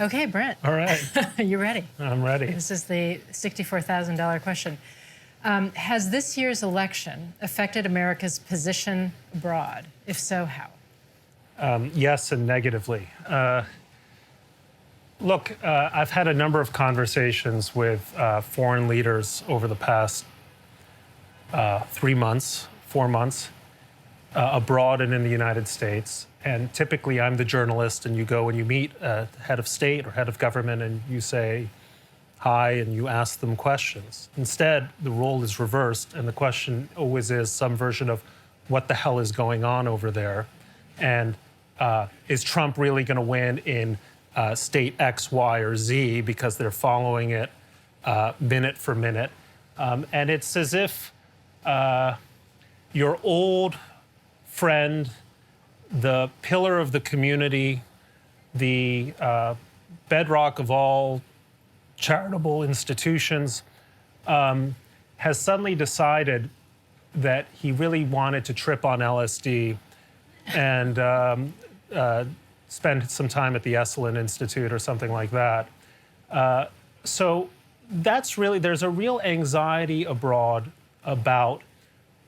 Okay, Brent. All right. You ready? I'm ready. This is the $64,000 question. Has this year's election affected America's position abroad? If so, how? Yes, and negatively. Look, I've had a number of conversations with foreign leaders over the past 3 months, 4 months, abroad and in the United States. And typically I'm the journalist, and you go and you meet a head of state or head of government and you say hi and you ask them questions. Instead, the role is reversed, and the question always is some version of what the hell is going on over there, and is Trump really going to win in state X, Y, or Z, because they're following it minute for minute. And it's as if your old friend, the pillar of the community, the bedrock of all charitable institutions, has suddenly decided that he really wanted to trip on LSD and spend some time at the Esalen Institute or something like that. So that's really, there's a real anxiety abroad about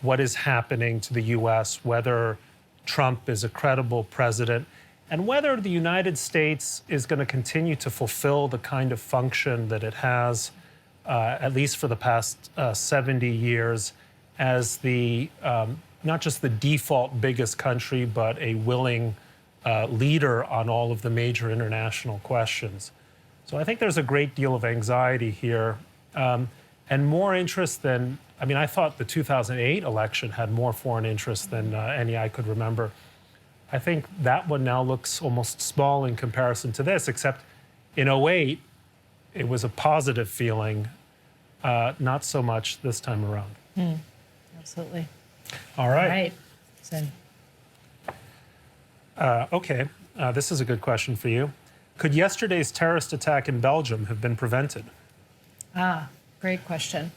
what is happening to the US, whether Trump is a credible president, and whether the United States is going to continue to fulfill the kind of function that it has, at least for the past 70 years, as the not just the default biggest country, but a willing leader on all of the major international questions. So I think there's a great deal of anxiety here, and more interest than, I mean, I thought the 2008 election had more foreign interest than any I could remember. I think that one now looks almost small in comparison to this, except in 2008, it was a positive feeling, not so much this time around. Absolutely. All right. All right. So. Okay, this is a good question for you. Could yesterday's terrorist attack in Belgium have been prevented? Great question.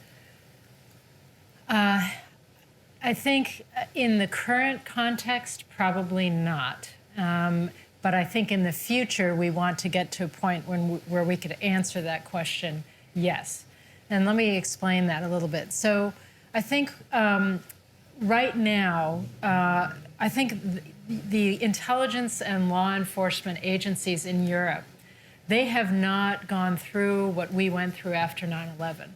I think in the current context, probably not. But I think in the future, we want to get to a point where we could answer that question, yes. And let me explain that a little bit. So I think right now, I think the intelligence and law enforcement agencies in Europe, they have not gone through what we went through after 9/11.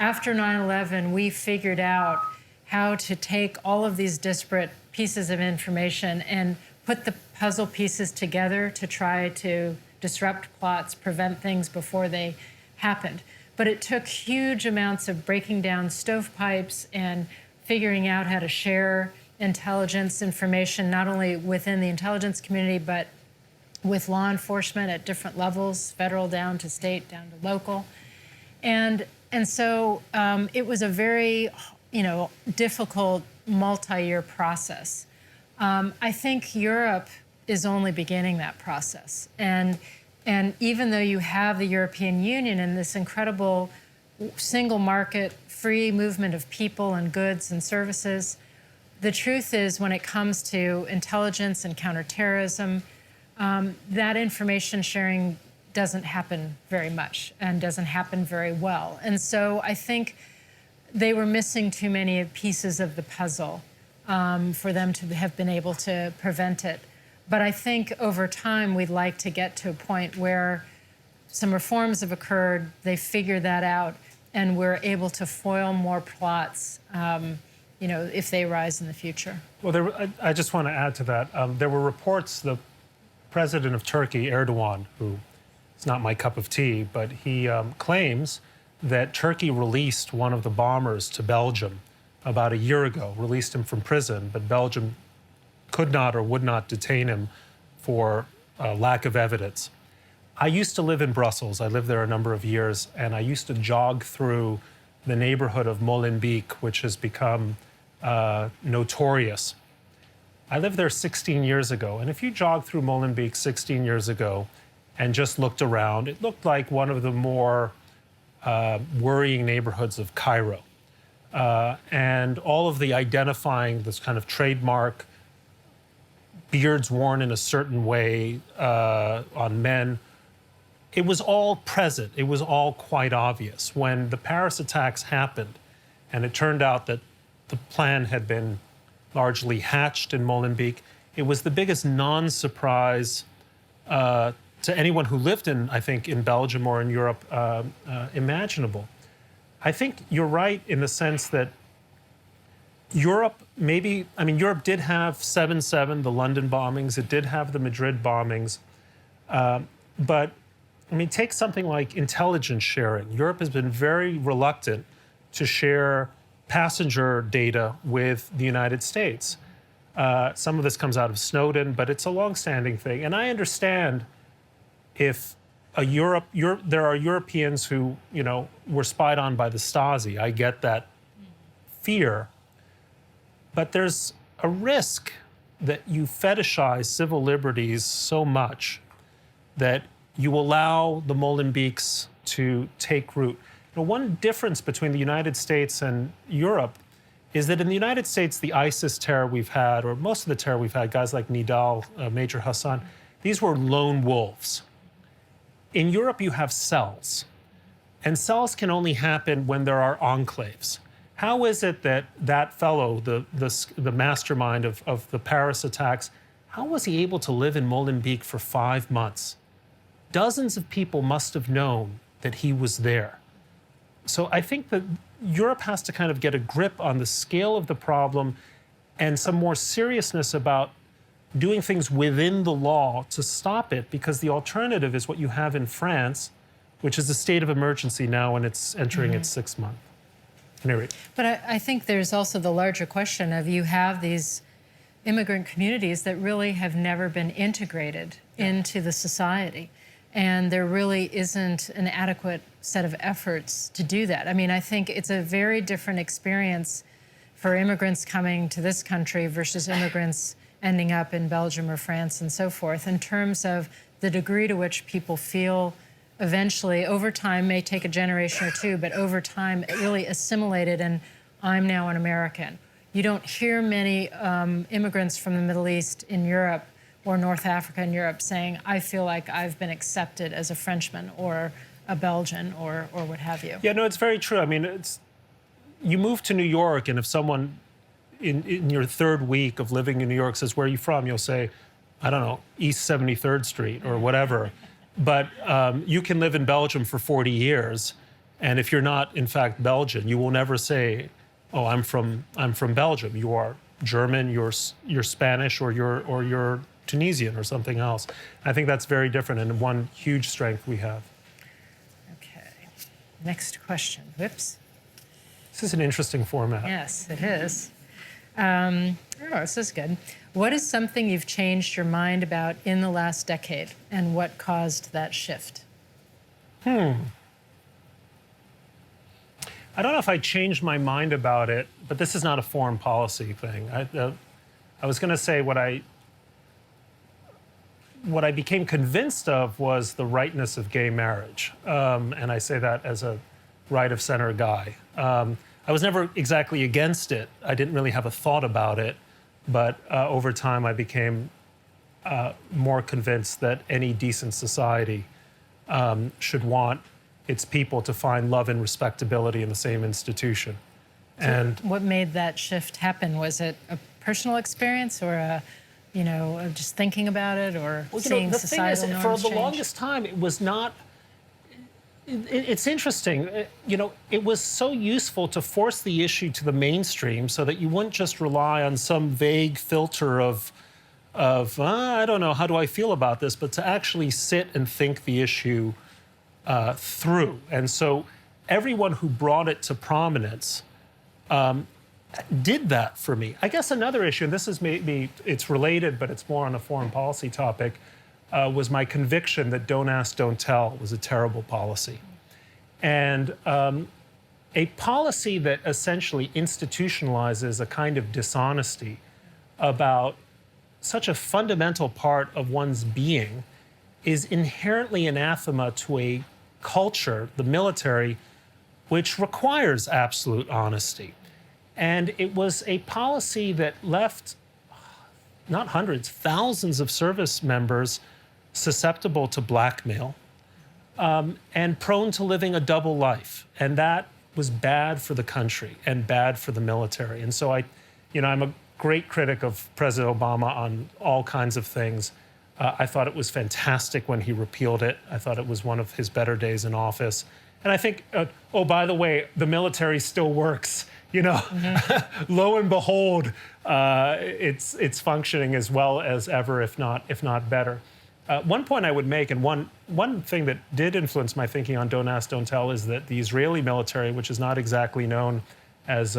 After 9/11, we figured out how to take all of these disparate pieces of information and put the puzzle pieces together to try to disrupt plots, prevent things before they happened. But it took huge amounts of breaking down stovepipes and figuring out how to share intelligence information, not only within the intelligence community, but with law enforcement at different levels, federal down to state, down to local. And so it was a very, difficult multi-year process. I think Europe is only beginning that process. And even though you have the European Union and this incredible single market, free movement of people and goods and services, the truth is when it comes to intelligence and counterterrorism, that information sharing doesn't happen very much and doesn't happen very well. And so I think they were missing too many pieces of the puzzle for them to have been able to prevent it. But I think over time, we'd like to get to a point where some reforms have occurred, they figure that out, and we're able to foil more plots, if they arise in the future. Well, I just want to add to that. There were reports, the president of Turkey, Erdogan, who is not my cup of tea, but he claims that Turkey released one of the bombers to Belgium about a year ago, released him from prison, but Belgium could not or would not detain him for lack of evidence. I used to live in Brussels. I lived there a number of years, and I used to jog through the neighborhood of Molenbeek, which has become notorious. I lived there 16 years ago, and if you jog through Molenbeek 16 years ago and just looked around, it looked like one of the more worrying neighborhoods of Cairo. And all of the identifying, this kind of trademark, beards worn in a certain way on men, it was all present. It was all quite obvious. When the Paris attacks happened, and it turned out that the plan had been largely hatched in Molenbeek, it was the biggest non-surprise to anyone who lived in, I think, in Belgium or in Europe imaginable. I think you're right in the sense that Europe Europe did have 7/7, the London bombings. It did have the Madrid bombings. But, take something like intelligence sharing. Europe has been very reluctant to share passenger data with the United States. Some of this comes out of Snowden, but it's a longstanding thing. And I understand if there are Europeans who, were spied on by the Stasi. I get that fear. But there's a risk that you fetishize civil liberties so much that you allow the Molenbeeks to take root. One difference between the United States and Europe is that in the United States, the ISIS terror we've had, or most of the terror we've had, guys like Nidal, Major Hassan, these were lone wolves. In Europe, you have cells. And cells can only happen when there are enclaves. How is it that that fellow, the mastermind of the Paris attacks, how was he able to live in Molenbeek for 5 months? Dozens of people must have known that he was there. So I think that Europe has to kind of get a grip on the scale of the problem and some more seriousness about doing things within the law to stop it, because the alternative is what you have in France, which is a state of emergency now and it's entering its 6th month. Anyway. But I think there's also the larger question of you have these immigrant communities that really have never been integrated into the society. And there really isn't an adequate set of efforts to do that. I think it's a very different experience for immigrants coming to this country versus immigrants ending up in Belgium or France and so forth, in terms of the degree to which people feel eventually, over time, may take a generation or two, but over time, really assimilated, and I'm now an American. You don't hear many immigrants from the Middle East in Europe or North Africa and Europe saying, I feel like I've been accepted as a Frenchman or a Belgian or what have you. Yeah, no, it's very true. You move to New York, and if someone in your 3rd week of living in New York says, where are you from? You'll say, I don't know, East 73rd Street or whatever. But you can live in Belgium for 40 years, and if you're not, in fact, Belgian, you will never say, oh, I'm from Belgium. You are German, you're Spanish, or you're Tunisian or something else. I think that's very different and one huge strength we have. Okay. Next question. Whoops. This is an interesting format. Yes, it is. This is good. What is something you've changed your mind about in the last decade, and what caused that shift? I don't know if I changed my mind about it, but this is not a foreign policy thing. I was going to say what I became convinced of was the rightness of gay marriage, and I say that as a right-of-center guy. I was never exactly against it. I didn't really have a thought about it, but over time I became more convinced that any decent society should want its people to find love and respectability in the same institution. So and what made that shift happen? Was it a personal experience, or just thinking about it, or seeing societal norms change? For the longest time, it was not. It's interesting, it was so useful to force the issue to the mainstream so that you wouldn't just rely on some vague filter of I don't know, how do I feel about this, but to actually sit and think the issue through. And so everyone who brought it to prominence did that for me. I guess another issue, and this is maybe, it's related, but it's more on a foreign policy topic, was my conviction that don't ask, don't tell was a terrible policy. And a policy that essentially institutionalizes a kind of dishonesty about such a fundamental part of one's being is inherently anathema to a culture, the military, which requires absolute honesty. And it was a policy that left not hundreds, thousands of service members susceptible to blackmail, and prone to living a double life. And that was bad for the country and bad for the military. And so I'm a great critic of President Obama on all kinds of things. I thought it was fantastic when he repealed it. I thought it was one of his better days in office. And I think, oh, by the way, the military still works. Lo and behold, it's functioning as well as ever, if not better. One point I would make, and one thing that did influence my thinking on Don't Ask, Don't Tell, is that the Israeli military, which is not exactly known as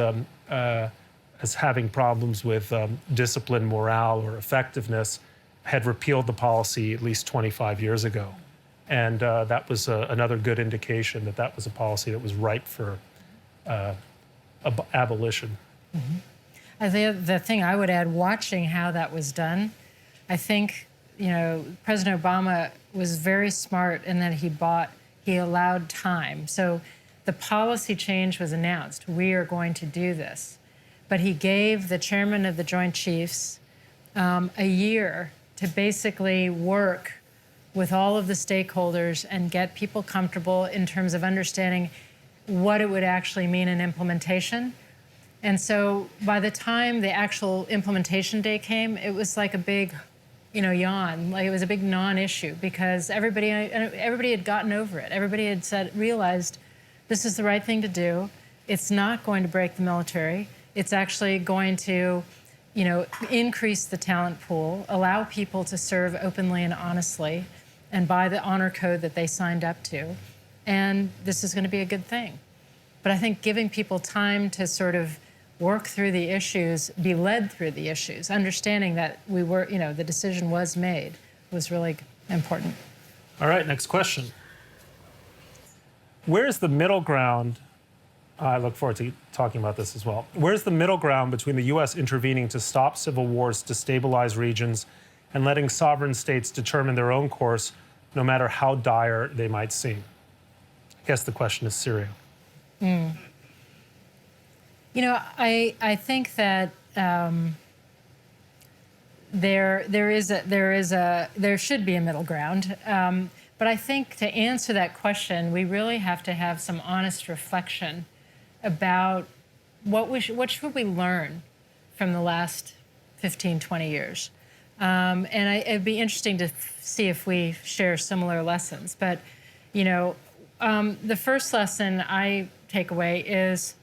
having problems with discipline, morale, or effectiveness, had repealed the policy at least 25 years ago. And that was another good indication that that was a policy that was ripe for abolition. Mm-hmm. The thing I would add, watching how that was done, I think, President Obama was very smart in that he allowed time. So the policy change was announced. We are going to do this. But he gave the chairman of the Joint Chiefs a year to basically work with all of the stakeholders and get people comfortable in terms of understanding what it would actually mean in implementation. And so by the time the actual implementation day came, it was like a big, yawn. Like it was a big non-issue because everybody had gotten over it. Everybody had realized this is the right thing to do. It's not going to break the military. It's actually going to, increase the talent pool, allow people to serve openly and honestly, and by the honor code that they signed up to. And this is going to be a good thing. But I think giving people time to sort of work through the issues, be led through the issues, understanding that the decision was made was really important. All right, next question. Where's the middle ground? I look forward to talking about this as well. Where's the middle ground between the U.S. intervening to stop civil wars, destabilize regions, and letting sovereign states determine their own course, no matter how dire they might seem? I guess the question is Syria. I think that there should be a middle ground. But I think to answer that question, we really have to have some honest reflection about what should we learn from the last 15, 20 years. It'd be interesting to see if we share similar lessons. But, the first lesson I take away is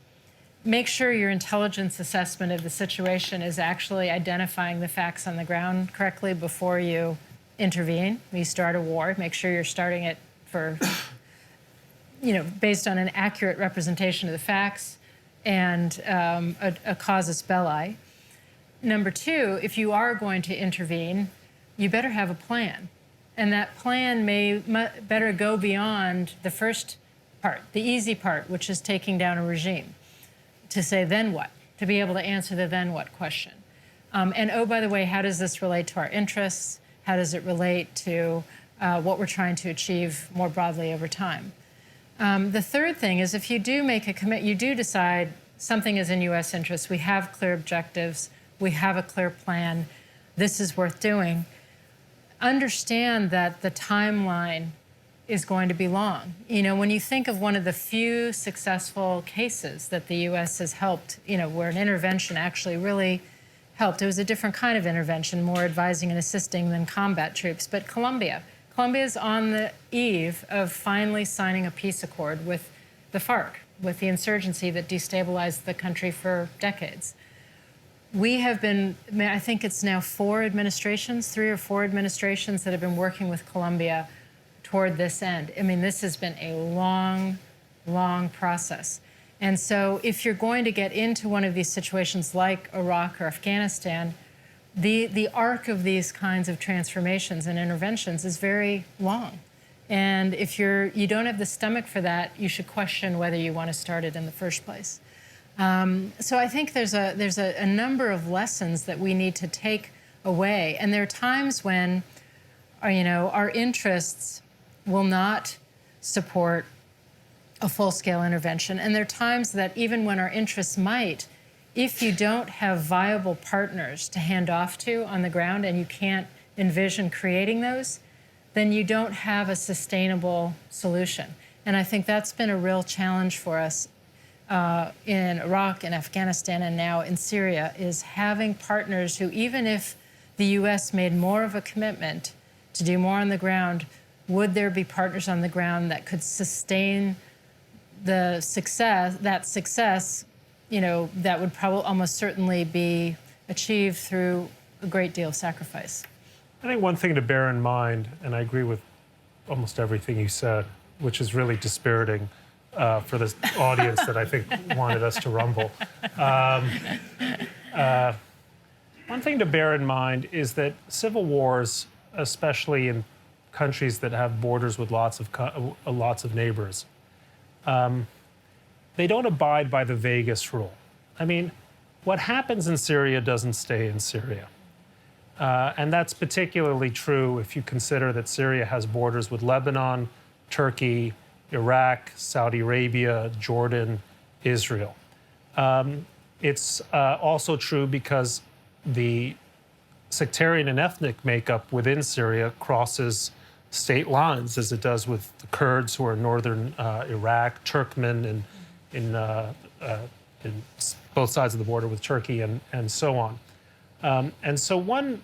make sure your intelligence assessment of the situation is actually identifying the facts on the ground correctly before you intervene. When you start a war, make sure you're starting it based on an accurate representation of the facts and a casus belli. Number two, if you are going to intervene, you better have a plan. And that plan better go beyond the first part, the easy part, which is taking down a regime, to say, then what? To be able to answer the then what question. And oh, by the way, how does this relate to our interests? How does it relate to what we're trying to achieve more broadly over time? The third thing is if you do make a commitment, you do decide something is in U.S. interest, we have clear objectives, we have a clear plan, this is worth doing, understand that the timeline is going to be long. When you think of one of the few successful cases that the U.S. has helped, where an intervention actually really helped, it was a different kind of intervention, more advising and assisting than combat troops, but Colombia is on the eve of finally signing a peace accord with the FARC, with the insurgency that destabilized the country for decades. We have been, I think it's now 3 or 4 administrations that have been working with Colombia toward this end. I mean, this has been a long, long process. And so if you're going to get into one of these situations like Iraq or Afghanistan, the arc of these kinds of transformations and interventions is very long. And if you don't have the stomach for that, you should question whether you want to start it in the first place. So I think there's a number of lessons that we need to take away. And there are times when, our interests will not support a full-scale intervention. And there are times that even when our interests might, if you don't have viable partners to hand off to on the ground and you can't envision creating those, then you don't have a sustainable solution. And I think that's been a real challenge for us in Iraq and Afghanistan and now in Syria, is having partners who, even if the U.S. made more of a commitment to do more on the ground, would there be partners on the ground that could sustain the success, that would probably almost certainly be achieved through a great deal of sacrifice. I think one thing to bear in mind, and I agree with almost everything you said, which is really dispiriting for this audience that I think wanted us to rumble. One thing to bear in mind is that civil wars, especially in countries that have borders with lots of neighbors, they don't abide by the vaguest rule. I mean, what happens in Syria doesn't stay in Syria. And that's particularly true if you consider that Syria has borders with Lebanon, Turkey, Iraq, Saudi Arabia, Jordan, Israel. It's also true because the sectarian and ethnic makeup within Syria crosses state lines, as it does with the Kurds who are in northern Iraq, Turkmen in both sides of the border with Turkey, and so on. And so when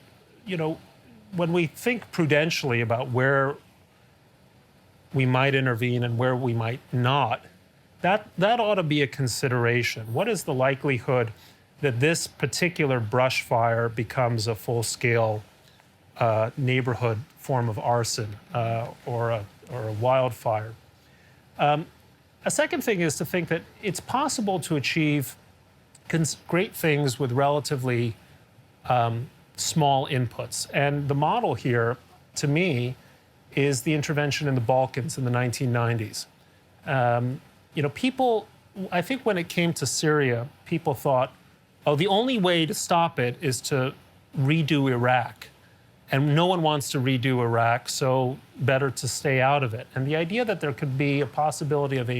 we think prudentially about where we might intervene and where we might not, that ought to be a consideration. What is the likelihood that this particular brush fire becomes a full-scale neighborhood form of arson or a wildfire? A second thing is to think that it's possible to achieve great things with relatively small inputs. And the model here, to me, is the intervention in the Balkans in the 1990s. People, I think when it came to Syria, people thought, oh, the only way to stop it is to redo Iraq. And no one wants to redo Iraq, so better to stay out of it. And the idea that there could be a possibility of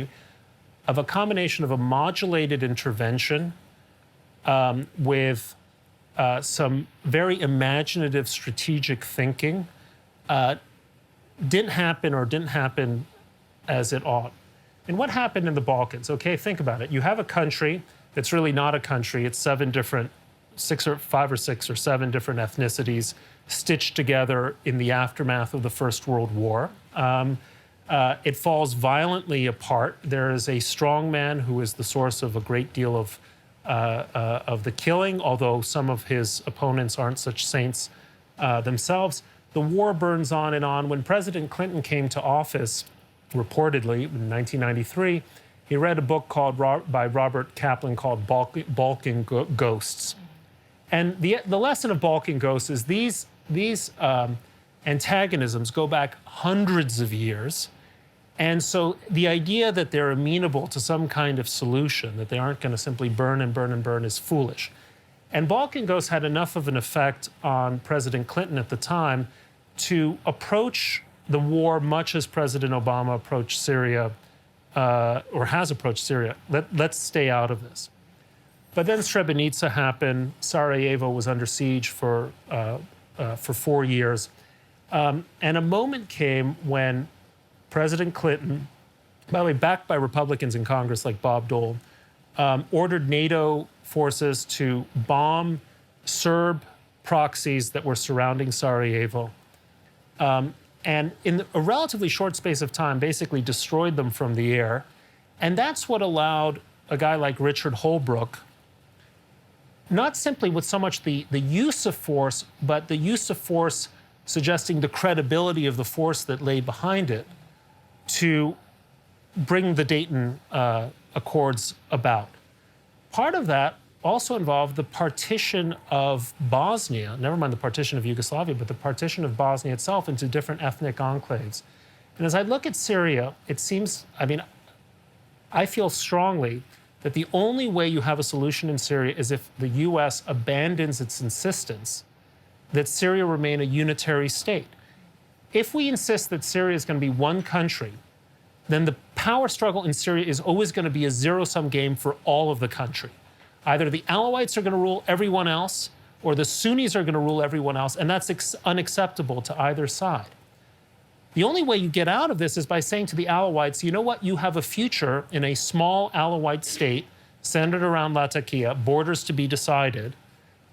a combination of a modulated intervention with some very imaginative strategic thinking didn't happen as it ought. And what happened in the Balkans? Okay, think about it. You have a country that's really not a country. It's five or six or seven different ethnicities stitched together in the aftermath of the First World War. It falls violently apart. There is a strongman who is the source of a great deal of the killing, although some of his opponents aren't such saints themselves. The war burns on and on. When President Clinton came to office, reportedly in 1993, he read a book by Robert Kaplan called Balkan Ghosts. And the lesson of Balkan Ghosts is these antagonisms go back hundreds of years. And so the idea that they're amenable to some kind of solution, that they aren't going to simply burn and burn and burn, is foolish. And Balkan Ghosts had enough of an effect on President Clinton at the time to approach the war much as President Obama approached Syria, or has approached Syria. Let's stay out of this. But then Srebrenica happened. Sarajevo was under siege for 4 years. And a moment came when President Clinton, by the way, backed by Republicans in Congress like Bob Dole, ordered NATO forces to bomb Serb proxies that were surrounding Sarajevo. And in a relatively short space of time, basically destroyed them from the air. And that's what allowed a guy like Richard Holbrooke, not simply with so much the use of force, but the use of force suggesting the credibility of the force that lay behind it, to bring the Dayton Accords about. Part of that also involved the partition of Bosnia, never mind the partition of Yugoslavia, but the partition of Bosnia itself into different ethnic enclaves. And as I look at Syria, it seems, I feel strongly that the only way you have a solution in Syria is if the U.S. abandons its insistence that Syria remain a unitary state. If we insist that Syria is going to be one country, then the power struggle in Syria is always going to be a zero-sum game for all of the country. Either the Alawites are going to rule everyone else, or the Sunnis are going to rule everyone else, and that's unacceptable to either side. The only way you get out of this is by saying to the Alawites, you know what, you have a future in a small Alawite state centered around Latakia, borders to be decided.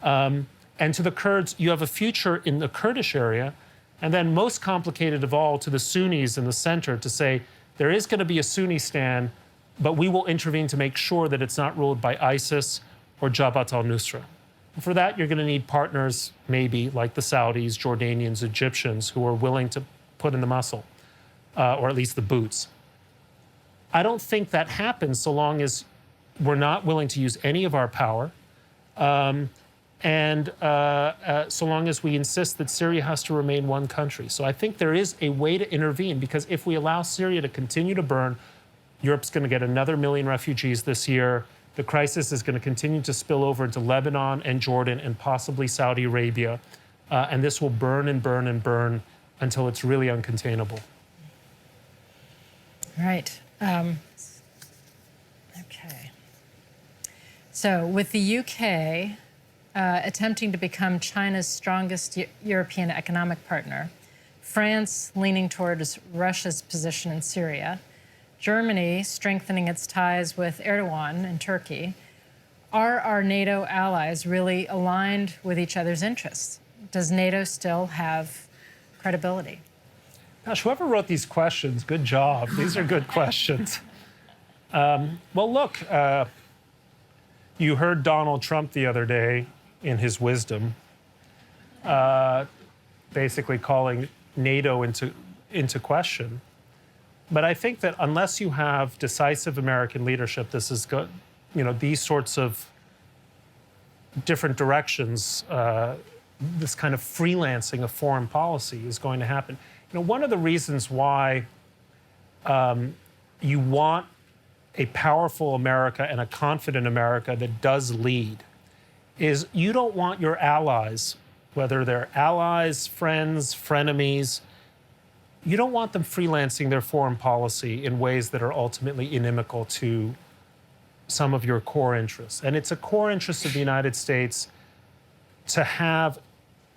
And to the Kurds, you have a future in the Kurdish area. And then most complicated of all, to the Sunnis in the center, to say there is going to be a Sunni stand, but we will intervene to make sure that it's not ruled by ISIS or Jabhat al-Nusra. And for that, you're going to need partners, maybe like the Saudis, Jordanians, Egyptians, who are willing to put in the muscle, or at least the boots. I don't think that happens so long as we're not willing to use any of our power, and so long as we insist that Syria has to remain one country. So I think there is a way to intervene, because if we allow Syria to continue to burn, Europe's going to get another 1 million refugees this year. The crisis is going to continue to spill over into Lebanon and Jordan and possibly Saudi Arabia. And this will burn and burn and burn until it's really uncontainable. Right. Okay. So with the UK attempting to become China's strongest European economic partner, France leaning towards Russia's position in Syria, Germany strengthening its ties with Erdogan in Turkey, are our NATO allies really aligned with each other's interests? Does NATO still have credibility? Gosh, whoever wrote these questions, good job. These are good questions. Well, look, you heard Donald Trump the other day in his wisdom, basically calling NATO into question. But I think that unless you have decisive American leadership, this is good. You know, these sorts of different directions, this kind of freelancing of foreign policy is going to happen. You know, one of the reasons why you want a powerful America and a confident America that does lead is you don't want your allies, whether they're allies, friends, frenemies, you don't want them freelancing their foreign policy in ways that are ultimately inimical to some of your core interests. And it's a core interest of the United States to have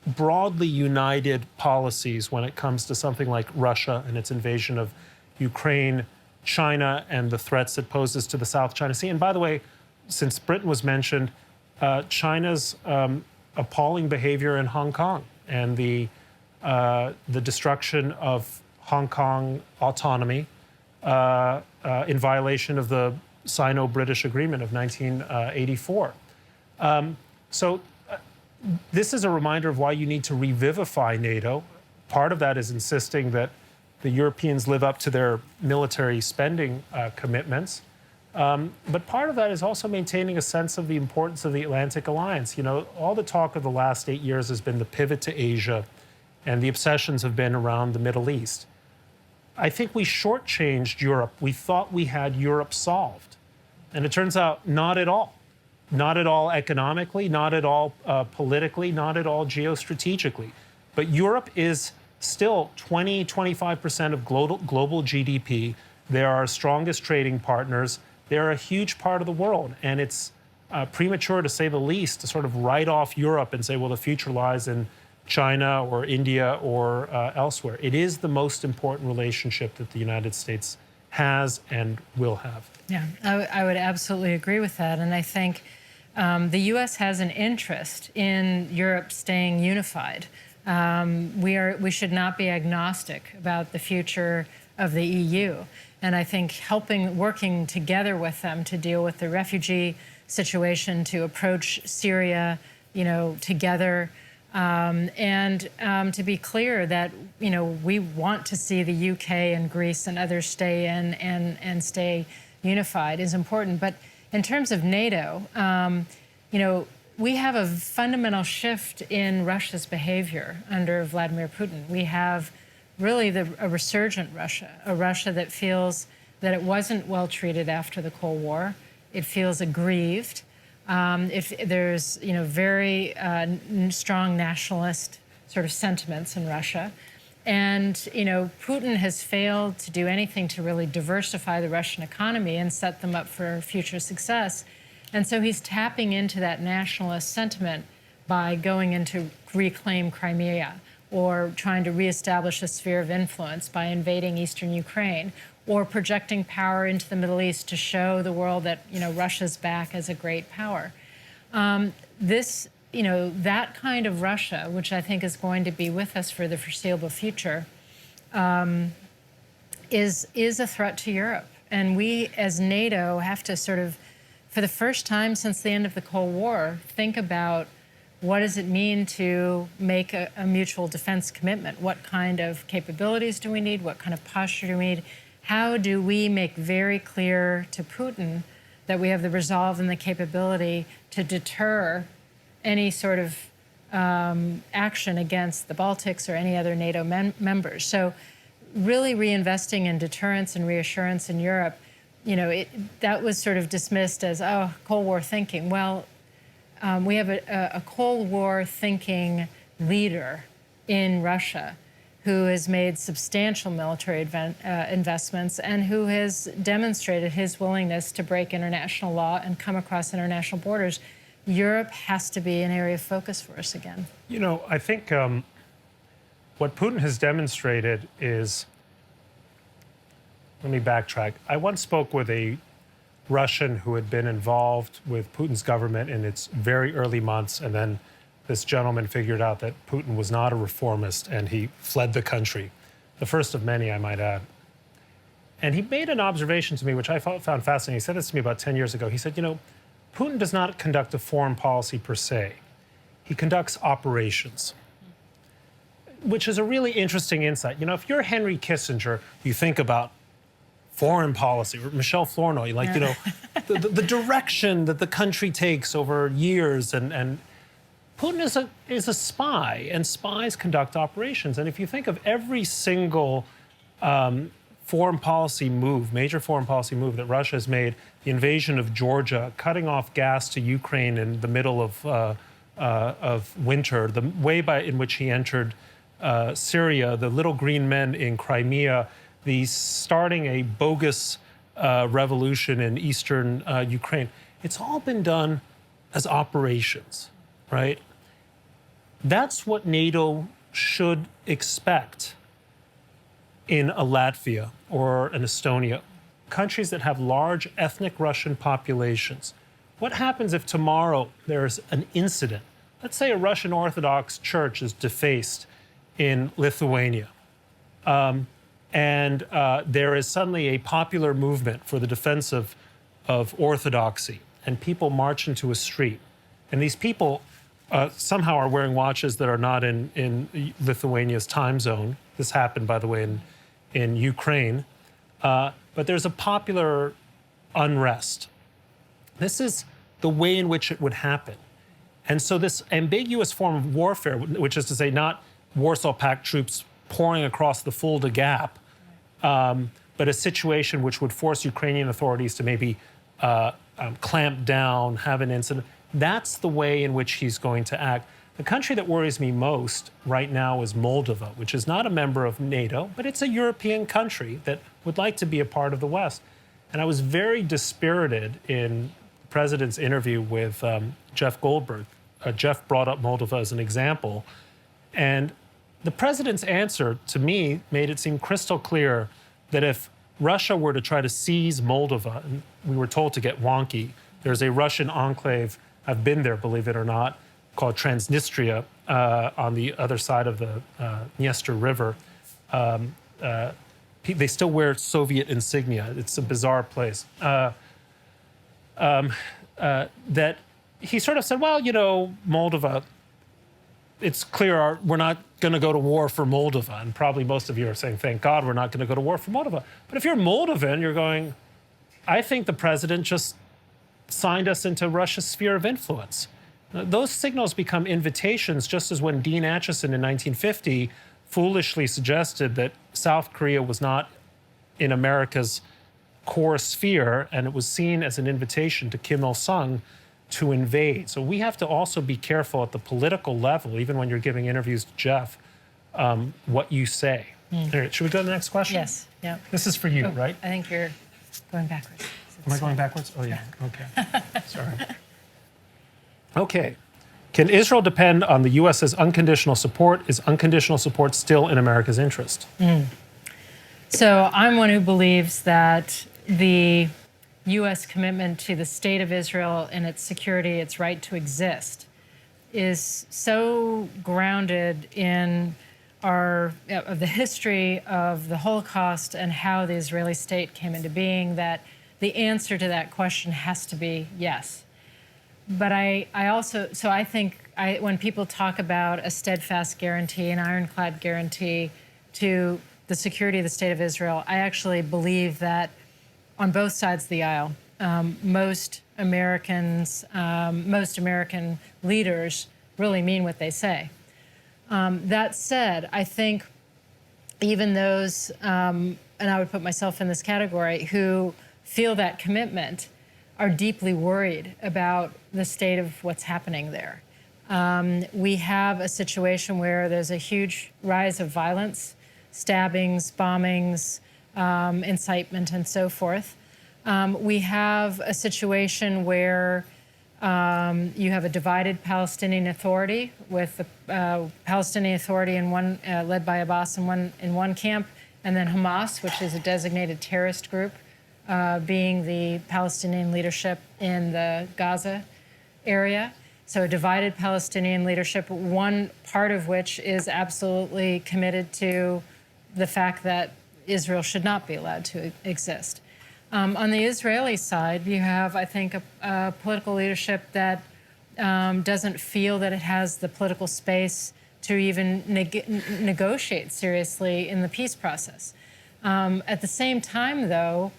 broadly united policies when it comes to something like Russia and its invasion of Ukraine, China, and the threats it poses to the South China Sea. And by the way, since Britain was mentioned, China's appalling behavior in Hong Kong and the destruction of Hong Kong autonomy in violation of the Sino-British Agreement of 1984. This is a reminder of why you need to revivify NATO. Part of that is insisting that the Europeans live up to their military spending commitments. But part of that is also maintaining a sense of the importance of the Atlantic Alliance. You know, all the talk of the last 8 years has been the pivot to Asia, and the obsessions have been around the Middle East. I think we shortchanged Europe. We thought we had Europe solved. And it turns out not at all. Not at all economically, not at all politically, not at all geostrategically. But Europe is still 20, 25% of global GDP. They are our strongest trading partners. They're a huge part of the world. And it's premature, to say the least, to sort of write off Europe and say, well, the future lies in China or India or elsewhere. It is the most important relationship that the United States has and will have. Yeah, I would absolutely agree with that. And I think the U.S. has an interest in Europe staying unified. We should not be agnostic about the future of the EU. And I think working together with them to deal with the refugee situation, to approach Syria, you know, together, and to be clear that, you know, we want to see the UK and Greece and others stay in and stay unified is important. But in terms of NATO, you know, we have a fundamental shift in Russia's behavior under Vladimir Putin. We have really a resurgent Russia, a Russia that feels that it wasn't well treated after the Cold War. It feels aggrieved. If there's, you know, very strong nationalist sort of sentiments in Russia. And, you know, Putin has failed to do anything to really diversify the Russian economy and set them up for future success. And so he's tapping into that nationalist sentiment by going into reclaim Crimea or trying to reestablish a sphere of influence by invading eastern Ukraine, or projecting power into the Middle East to show the world that, Russia's back as a great power. That kind of Russia, which I think is going to be with us for the foreseeable future, is a threat to Europe. And we, as NATO, have to sort of, for the first time since the end of the Cold War, think about what does it mean to make a mutual defense commitment? What kind of capabilities do we need? What kind of posture do we need? How do we make very clear to Putin that we have the resolve and the capability to deter any sort of action against the Baltics or any other NATO members? So really reinvesting in deterrence and reassurance in Europe, that was sort of dismissed as, Cold War thinking. Well, we have a Cold War thinking leader in Russia who has made substantial military investments and who has demonstrated his willingness to break international law and come across international borders. Europe has to be an area of focus for us again. I think what Putin has demonstrated is, let me backtrack. I once spoke with a Russian who had been involved with Putin's government in its very early months, and then this gentleman figured out that Putin was not a reformist, and he fled the country. The first of many, I might add. And he made an observation to me, which I found fascinating. He said this to me about 10 years ago. He said, Putin does not conduct a foreign policy per se. He conducts operations, which is a really interesting insight. If you're Henry Kissinger, you think about foreign policy, or Michèle Flournoy, the direction that the country takes over years, and Putin is a spy, and spies conduct operations. And if you think of every single foreign policy move, major foreign policy move that Russia has made, the invasion of Georgia, cutting off gas to Ukraine in the middle of winter, the way in which he entered Syria, the little green men in Crimea, the starting a bogus revolution in eastern Ukraine. It's all been done as operations, right? That's what NATO should expect in a Latvia or an Estonia, countries that have large ethnic Russian populations. What happens if tomorrow there's an incident? Let's say a Russian Orthodox church is defaced in Lithuania. And there is suddenly a popular movement for the defense of orthodoxy, and people march into a street. And these people somehow are wearing watches that are not in Lithuania's time zone. This happened, by the way, in Ukraine. But there's a popular unrest. This is the way in which it would happen. And so this ambiguous form of warfare, which is to say not Warsaw Pact troops pouring across the Fulda Gap, but a situation which would force Ukrainian authorities to maybe clamp down, have an incident. That's the way in which he's going to act. The country that worries me most right now is Moldova, which is not a member of NATO, but it's a European country that would like to be a part of the West. And I was very dispirited in the president's interview with Jeff Goldberg. Jeff brought up Moldova as an example. And the president's answer to me made it seem crystal clear that if Russia were to try to seize Moldova, and we were told to get wonky, there's a Russian enclave, I've been there, believe it or not, called Transnistria on the other side of the Dniester River. They still wear Soviet insignia. It's a bizarre place. That he sort of said, well, Moldova, it's clear we're not going to go to war for Moldova. And probably most of you are saying, thank God we're not going to go to war for Moldova. But if you're Moldovan, you're going, I think the president just signed us into Russia's sphere of influence. Those signals become invitations, just as when Dean Acheson in 1950 foolishly suggested that South Korea was not in America's core sphere, and it was seen as an invitation to Kim Il-sung to invade. So we have to also be careful at the political level, even when you're giving interviews to Jeff, what you say. Here, should we go to the next question? Yes. Yeah. This is for you, right? I think you're going backwards. Am I going backwards? Oh, yeah. Okay. Sorry. Okay. Can Israel depend on the U.S.'s unconditional support? Is unconditional support still in America's interest? So I'm one who believes that the U.S. commitment to the state of Israel and its security, its right to exist, is so grounded in of the history of the Holocaust and how the Israeli state came into being that the answer to that question has to be yes. But I think when people talk about a steadfast guarantee, an ironclad guarantee to the security of the state of Israel, I actually believe that on both sides of the aisle, most American leaders really mean what they say. That said, I think even those, and I would put myself in this category, who feel that commitment are deeply worried about the state of what's happening there. We have a situation where there's a huge rise of violence, stabbings, bombings, incitement, and so forth. We have a situation where you have a divided Palestinian Authority with the Palestinian Authority in one, led by Abbas in one camp, and then Hamas, which is a designated terrorist group, being the Palestinian leadership in the Gaza area. So a divided Palestinian leadership, one part of which is absolutely committed to the fact that Israel should not be allowed to exist. On the Israeli side, you have, I think, a political leadership that doesn't feel that it has the political space to even negotiate seriously in the peace process. At the same time, though,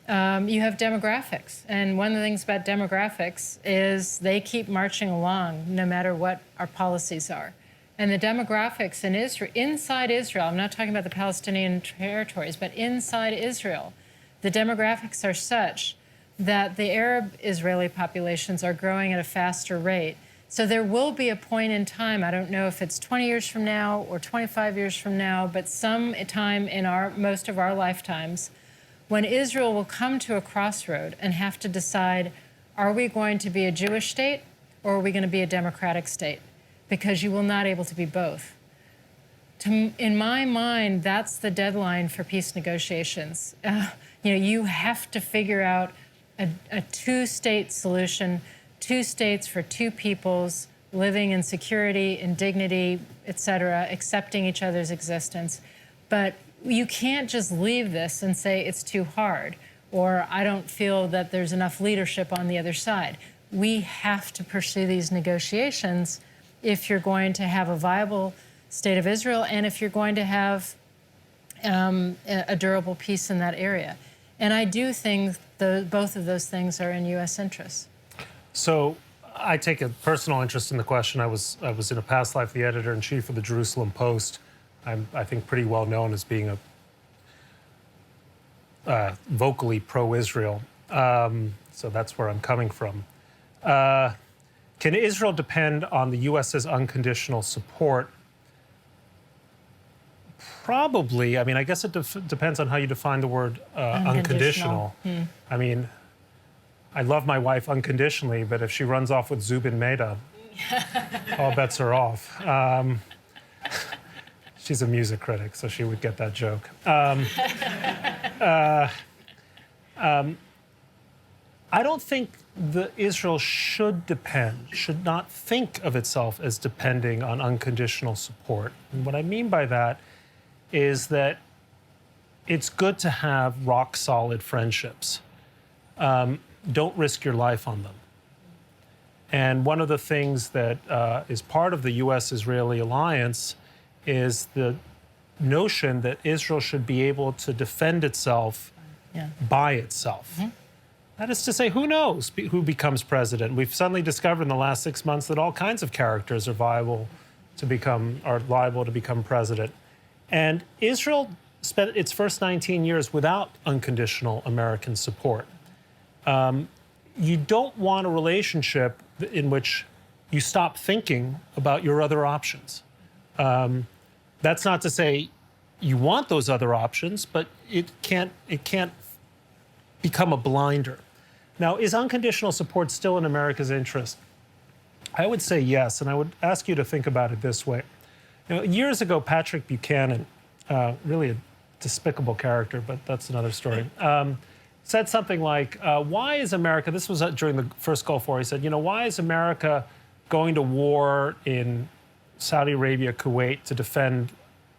you have demographics. And one of the things about demographics is they keep marching along no matter what our policies are. And the demographics in Israel, inside Israel, I'm not talking about the Palestinian territories, but inside Israel, the demographics are such that the Arab Israeli populations are growing at a faster rate. So there will be a point in time, I don't know if it's 20 years from now or 25 years from now, but some time in most of our lifetimes, when Israel will come to a crossroad and have to decide, are we going to be a Jewish state or are we going to be a democratic state? Because you will not able to be both. In my mind, that's the deadline for peace negotiations. You have to figure out a two-state solution, 2 states for 2 peoples living in security, in dignity, et cetera, accepting each other's existence. But you can't just leave this and say it's too hard, or I don't feel that there's enough leadership on the other side. We have to pursue these negotiations if you're going to have a viable state of Israel and if you're going to have a durable peace in that area. And I do think both of those things are in U.S. interests. So I take a personal interest in the question. I was in a past life the editor-in-chief of the Jerusalem Post. I'm, I think, pretty well known as being a vocally pro-Israel. So that's where I'm coming from. Can Israel depend on the U.S.'s unconditional support? Probably. I mean, I guess it depends on how you define the word unconditional. I mean, I love my wife unconditionally, but if she runs off with Zubin Mehta, all bets are off. She's a music critic, so she would get that joke. I don't think Israel should not think of itself as depending on unconditional support. And what I mean by that is that it's good to have rock-solid friendships. Don't risk your life on them. And one of the things that is part of the U.S.-Israeli alliance is the notion that Israel should be able to defend itself by itself. That is to say, who knows who becomes president? We've suddenly discovered in the last 6 months that all kinds of characters are liable to become president. And Israel spent its first 19 years without unconditional American support. You don't want a relationship in which you stop thinking about your other options. That's not to say you want those other options, but it can't become a blinder. Now, is unconditional support still in America's interest? I would say yes, and I would ask you to think about it this way. Years ago, Patrick Buchanan, really a despicable character, but that's another story, said something like, why is America, this was during the first Gulf War, he said, why is America going to war in Saudi Arabia, Kuwait to defend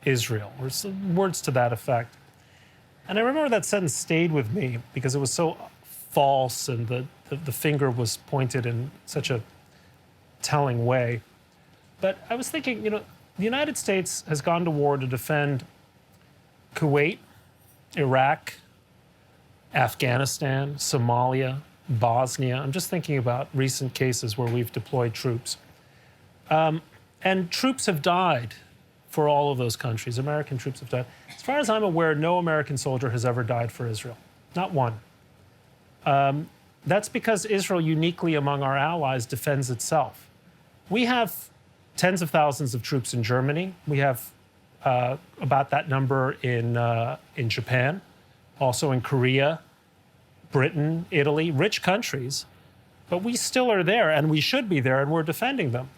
Israel, or some words to that effect. And I remember that sentence stayed with me because it was so false and the finger was pointed in such a telling way. But I was thinking, the United States has gone to war to defend Kuwait, Iraq, Afghanistan, Somalia, Bosnia. I'm just thinking about recent cases where we've deployed troops. And troops have died for all of those countries. American troops have died. As far as I'm aware, no American soldier has ever died for Israel. Not one. That's because Israel, uniquely among our allies, defends itself. We have tens of thousands of troops in Germany. We have about that number in Japan, also in Korea, Britain, Italy, rich countries. But we still are there, and we should be there, and we're defending them.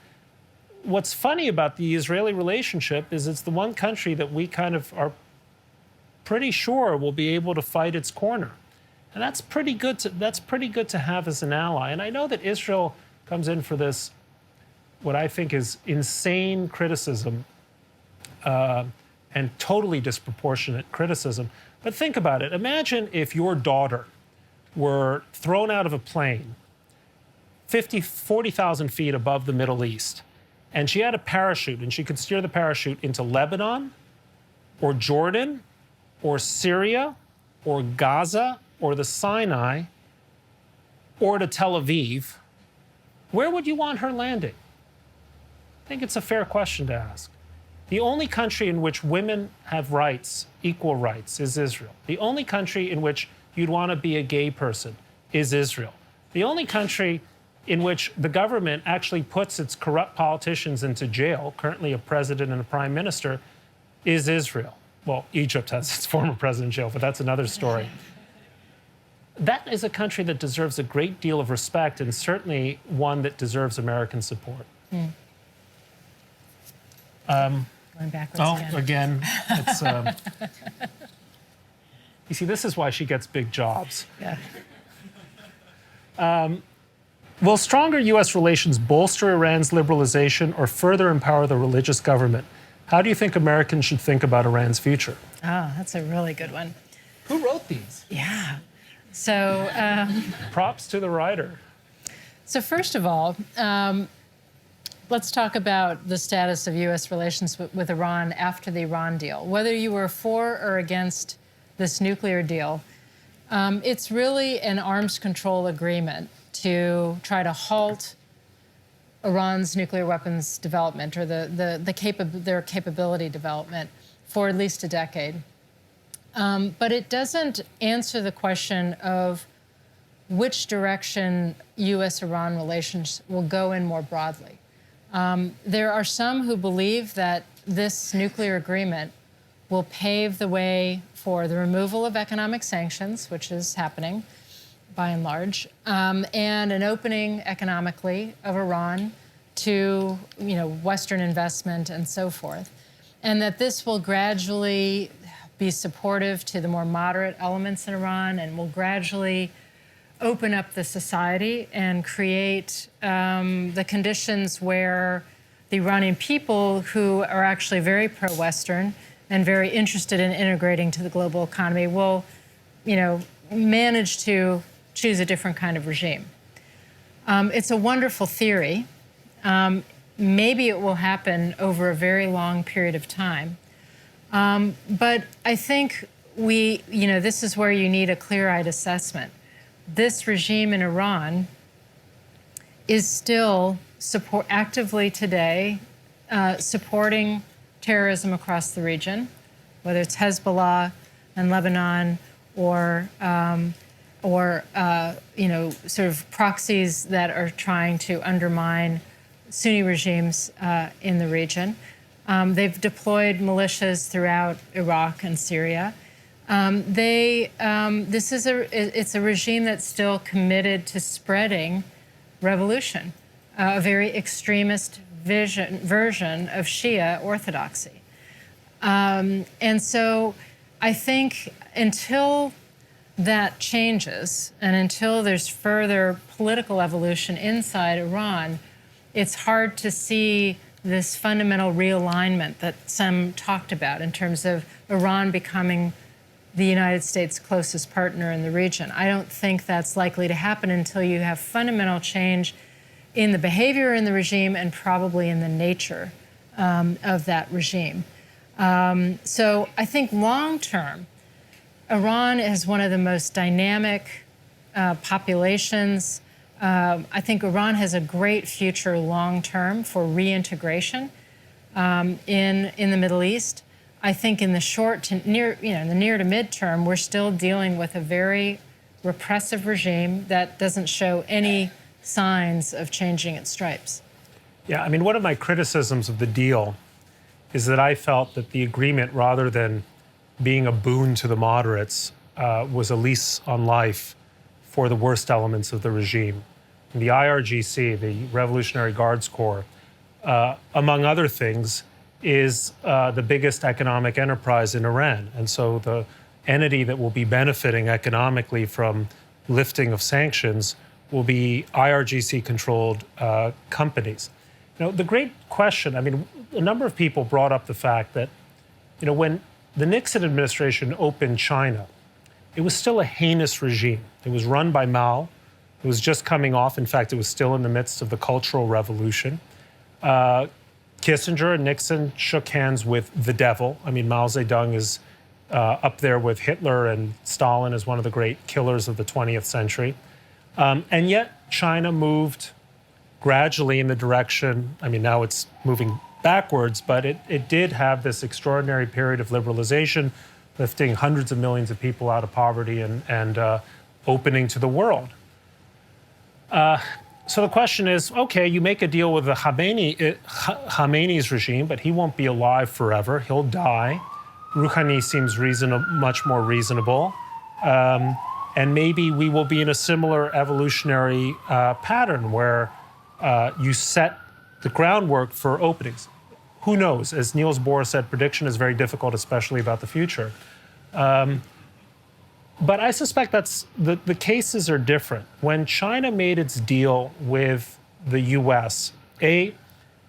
What's funny about the Israeli relationship is it's the one country that we kind of are pretty sure will be able to fight its corner. And that's pretty good to have as an ally. And I know that Israel comes in for this, what I think is insane criticism and totally disproportionate criticism. But think about it. Imagine if your daughter were thrown out of a plane 40,000 feet above the Middle East, and she had a parachute, and she could steer the parachute into Lebanon, or Jordan, or Syria, or Gaza, or the Sinai, or to Tel Aviv. Where would you want her landing? I think it's a fair question to ask. The only country in which women have rights, equal rights, is Israel. The only country in which you'd want to be a gay person is Israel. The only country in which the government actually puts its corrupt politicians into jail, currently a president and a prime minister, is Israel. Well, Egypt has its former president in jail, but that's another story. That is a country that deserves a great deal of respect, and certainly one that deserves American support. Going backwards again. It's, you see, this is why she gets big jobs. Yeah. Will stronger U.S. relations bolster Iran's liberalization or further empower the religious government? How do you think Americans should think about Iran's future? Oh, that's a really good one. Who wrote these? Yeah. So, props to the writer. So first of all, let's talk about the status of U.S. relations with Iran after the Iran deal. Whether you were for or against this nuclear deal, it's really an arms control agreement to try to halt Iran's nuclear weapons development, or their capability development, for at least a decade. But it doesn't answer the question of which direction U.S.-Iran relations will go in more broadly. There are some who believe that this nuclear agreement will pave the way for the removal of economic sanctions, which is happening by and large, and an opening economically of Iran to Western investment and so forth, and that this will gradually be supportive to the more moderate elements in Iran and will gradually open up the society and create the conditions where the Iranian people, who are actually very pro-Western and very interested in integrating to the global economy, will, manage to choose a different kind of regime. It's a wonderful theory. Maybe it will happen over a very long period of time. But I think this is where you need a clear-eyed assessment. This regime in Iran is still actively today supporting terrorism across the region, whether it's Hezbollah in Lebanon or sort of proxies that are trying to undermine Sunni regimes in the region. They've deployed militias throughout Iraq and Syria. It's a regime that's still committed to spreading revolution a very extremist version of Shia orthodoxy. And so I think until that changes and until there's further political evolution inside Iran, it's hard to see this fundamental realignment that some talked about in terms of Iran becoming the United States' closest partner in the region. I don't think that's likely to happen until you have fundamental change in the behavior in the regime and probably in the nature of that regime. So I think long term, Iran is one of the most dynamic populations. I think Iran has a great future long term for reintegration in the Middle East. I think in the short to near, in the near to midterm, we're still dealing with a very repressive regime that doesn't show any signs of changing its stripes. Yeah, I mean, one of my criticisms of the deal is that I felt that the agreement, rather than being a boon to the moderates, was a lease on life for the worst elements of the regime. And the IRGC, the Revolutionary Guards Corps, among other things, is the biggest economic enterprise in Iran. And so the entity that will be benefiting economically from lifting of sanctions will be IRGC-controlled companies. The great question, I mean, a number of people brought up the fact that, when the Nixon administration opened China, it was still a heinous regime. It was run by Mao. It was just coming off. In fact, it was still in the midst of the Cultural Revolution. Kissinger and Nixon shook hands with the devil. I mean, Mao Zedong is up there with Hitler and Stalin as one of the great killers of the 20th century. And yet China moved gradually in the direction, I mean, now it's moving backwards, but it did have this extraordinary period of liberalization, lifting hundreds of millions of people out of poverty and opening to the world. So the question is, okay, you make a deal with the Khamenei's regime, but he won't be alive forever. He'll die. Rouhani seems much more reasonable. And maybe we will be in a similar evolutionary pattern where you set the groundwork for openings. Who knows? As Niels Bohr said, prediction is very difficult, especially about the future. But I suspect the cases are different. When China made its deal with the US, it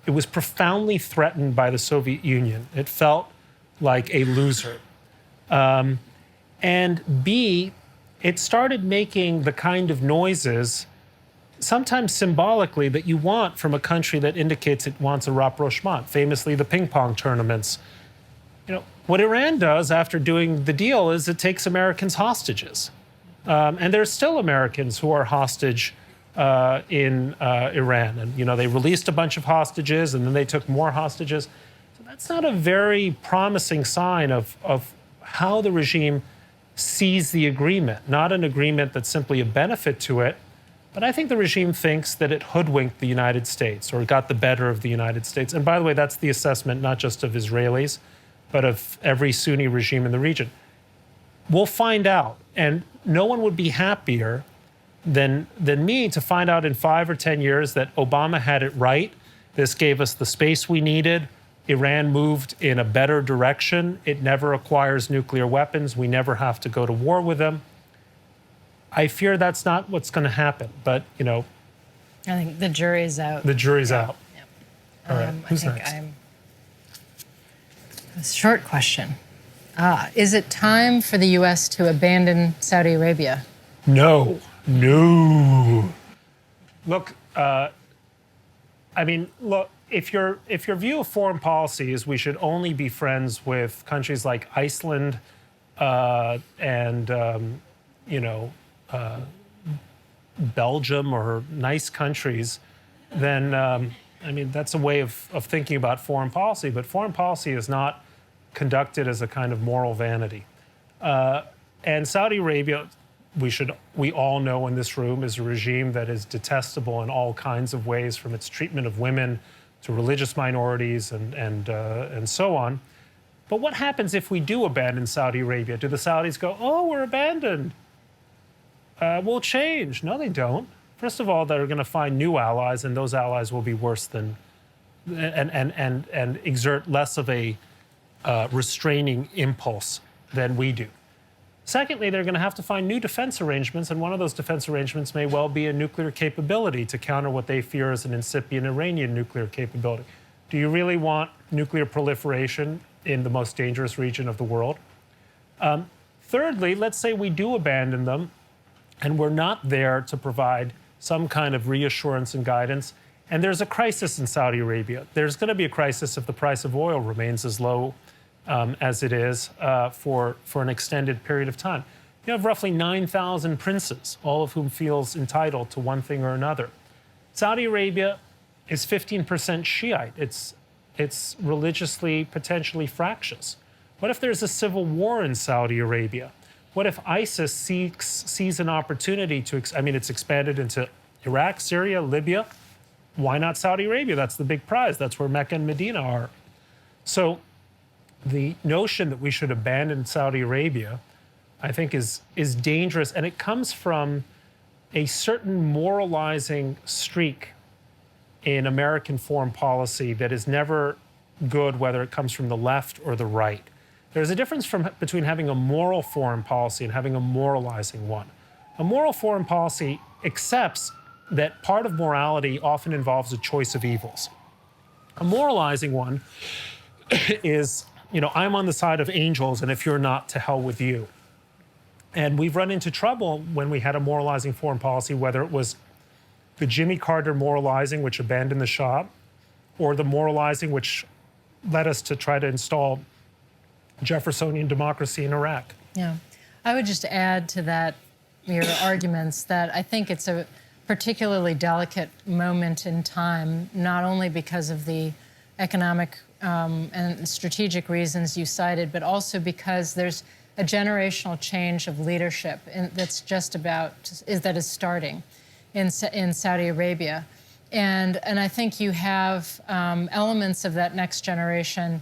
was profoundly threatened by the Soviet Union. It felt like a loser. And B, it started making the kind of noises, sometimes symbolically, that you want from a country that indicates it wants a rapprochement, famously the ping pong tournaments. What Iran does after doing the deal is it takes Americans hostages. And there's still Americans who are hostage in Iran. And, they released a bunch of hostages and then they took more hostages. So that's not a very promising sign of how the regime sees the agreement, not an agreement that's simply a benefit to it. But I think the regime thinks that it hoodwinked the United States or got the better of the United States. And by the way, that's the assessment not just of Israelis, but of every Sunni regime in the region. We'll find out. And no one would be happier than me to find out in 5 or 10 years that Obama had it right. This gave us the space we needed. Iran moved in a better direction. It never acquires nuclear weapons. We never have to go to war with them. I fear that's not what's going to happen. But, I think the jury's out. The jury's out. Yeah. All right. Who's next? A short question. Is it time for the U.S. to abandon Saudi Arabia? No. Look, if your view of foreign policy is we should only be friends with countries like Iceland and Belgium or nice countries, then that's a way of thinking about foreign policy. But foreign policy is not conducted as a kind of moral vanity. And Saudi Arabia, we all know in this room, is a regime that is detestable in all kinds of ways, from its treatment of women to religious minorities and so on. But what happens if we do abandon Saudi Arabia? Do the Saudis go, oh, we're abandoned? We'll change. No, they don't. First of all, they're going to find new allies, and those allies will be worse than and exert less of a restraining impulse than we do. Secondly, they're going to have to find new defense arrangements, and one of those defense arrangements may well be a nuclear capability to counter what they fear is an incipient Iranian nuclear capability. Do you really want nuclear proliferation in the most dangerous region of the world? Thirdly, let's say we do abandon them, and we're not there to provide some kind of reassurance and guidance, and there's a crisis in Saudi Arabia. There's going to be a crisis if the price of oil remains as low as it is for an extended period of time. You have roughly 9,000 princes, all of whom feels entitled to one thing or another. Saudi Arabia is 15% Shiite. It's religiously potentially fractious. What if there's a civil war in Saudi Arabia? What if ISIS sees an opportunity to, it's expanded into Iraq, Syria, Libya. Why not Saudi Arabia? That's the big prize. That's where Mecca and Medina are. So the notion that we should abandon Saudi Arabia, I think, is dangerous. And it comes from a certain moralizing streak in American foreign policy that is never good, whether it comes from the left or the right. There's a difference between having a moral foreign policy and having a moralizing one. A moral foreign policy accepts that part of morality often involves a choice of evils. A moralizing one is, I'm on the side of angels, and if you're not, to hell with you. And we've run into trouble when we had a moralizing foreign policy, whether it was the Jimmy Carter moralizing, which abandoned the Shah, or the moralizing which led us to try to install Jeffersonian democracy in Iraq. Yeah. I would just add to that, your arguments, that I think it's a particularly delicate moment in time, not only because of the economic and strategic reasons you cited, but also because there's a generational change of leadership that is starting in Saudi Arabia. And I think you have elements of that next generation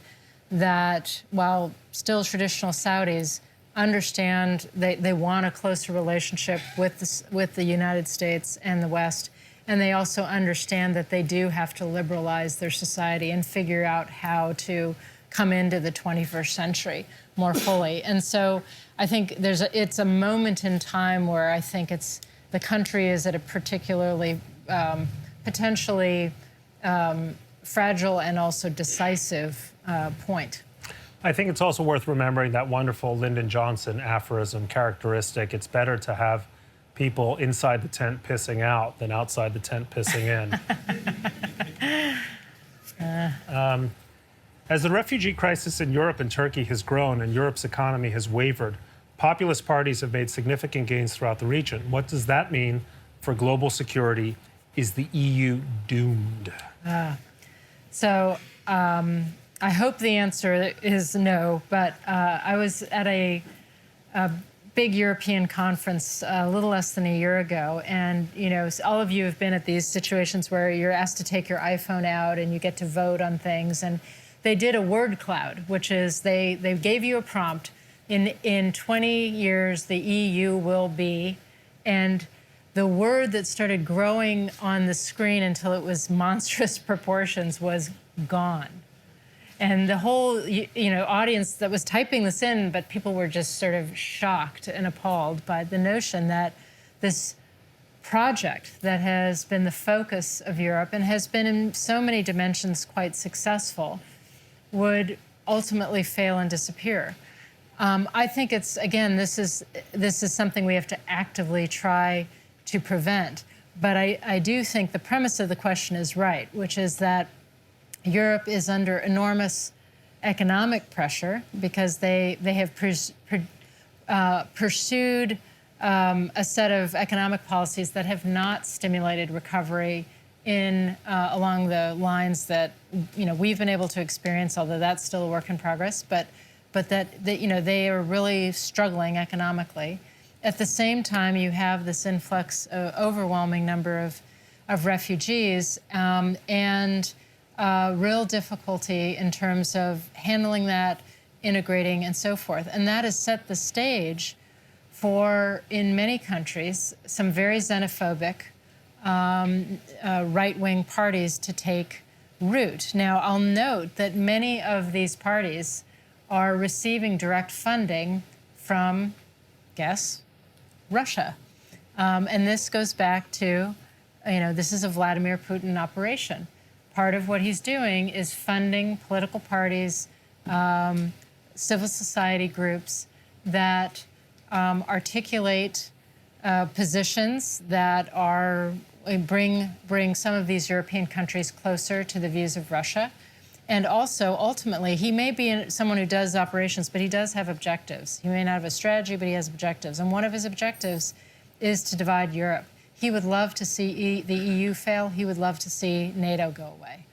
that, while still traditional Saudis, understand they want a closer relationship with the United States and the West, and they also understand that they do have to liberalize their society and figure out how to come into the 21st century more fully. And so I think it's a moment in time where I think the country is at a particularly potentially fragile and also decisive point. I think it's also worth remembering that wonderful Lyndon Johnson aphorism characteristic: it's better to have people inside the tent pissing out than outside the tent pissing in. As the refugee crisis in Europe and Turkey has grown and Europe's economy has wavered, populist parties have made significant gains throughout the region. What does that mean for global security? Is the EU doomed? I hope the answer is no, but I was at a big European conference a little less than a year ago, and all of you have been at these situations where you're asked to take your iPhone out and you get to vote on things, and they did a word cloud, which is they gave you a prompt. In 20 years, the EU will be, and the word that started growing on the screen until it was monstrous proportions was gone. And the whole audience that was typing this in, but people were just sort of shocked and appalled by the notion that this project that has been the focus of Europe and has been in so many dimensions quite successful would ultimately fail and disappear. I think this is something we have to actively try to prevent. But I do think the premise of the question is right, which is that Europe is under enormous economic pressure because they have pursued a set of economic policies that have not stimulated recovery along the lines that we've been able to experience, although that's still a work in progress. But that they are really struggling economically. At the same time, you have this influx, overwhelming number of refugees, and real difficulty in terms of handling that, integrating, and so forth. And that has set the stage for, in many countries, some very xenophobic right-wing parties to take root. Now, I'll note that many of these parties are receiving direct funding from, guess, Russia. And this goes back to, this is a Vladimir Putin operation. Part of what he's doing is funding political parties, civil society groups that articulate positions that bring some of these European countries closer to the views of Russia. And also, ultimately, he may be someone who does operations, but he does have objectives. He may not have a strategy, but he has objectives. And one of his objectives is to divide Europe. He would love to see the EU fail. He would love to see NATO go away.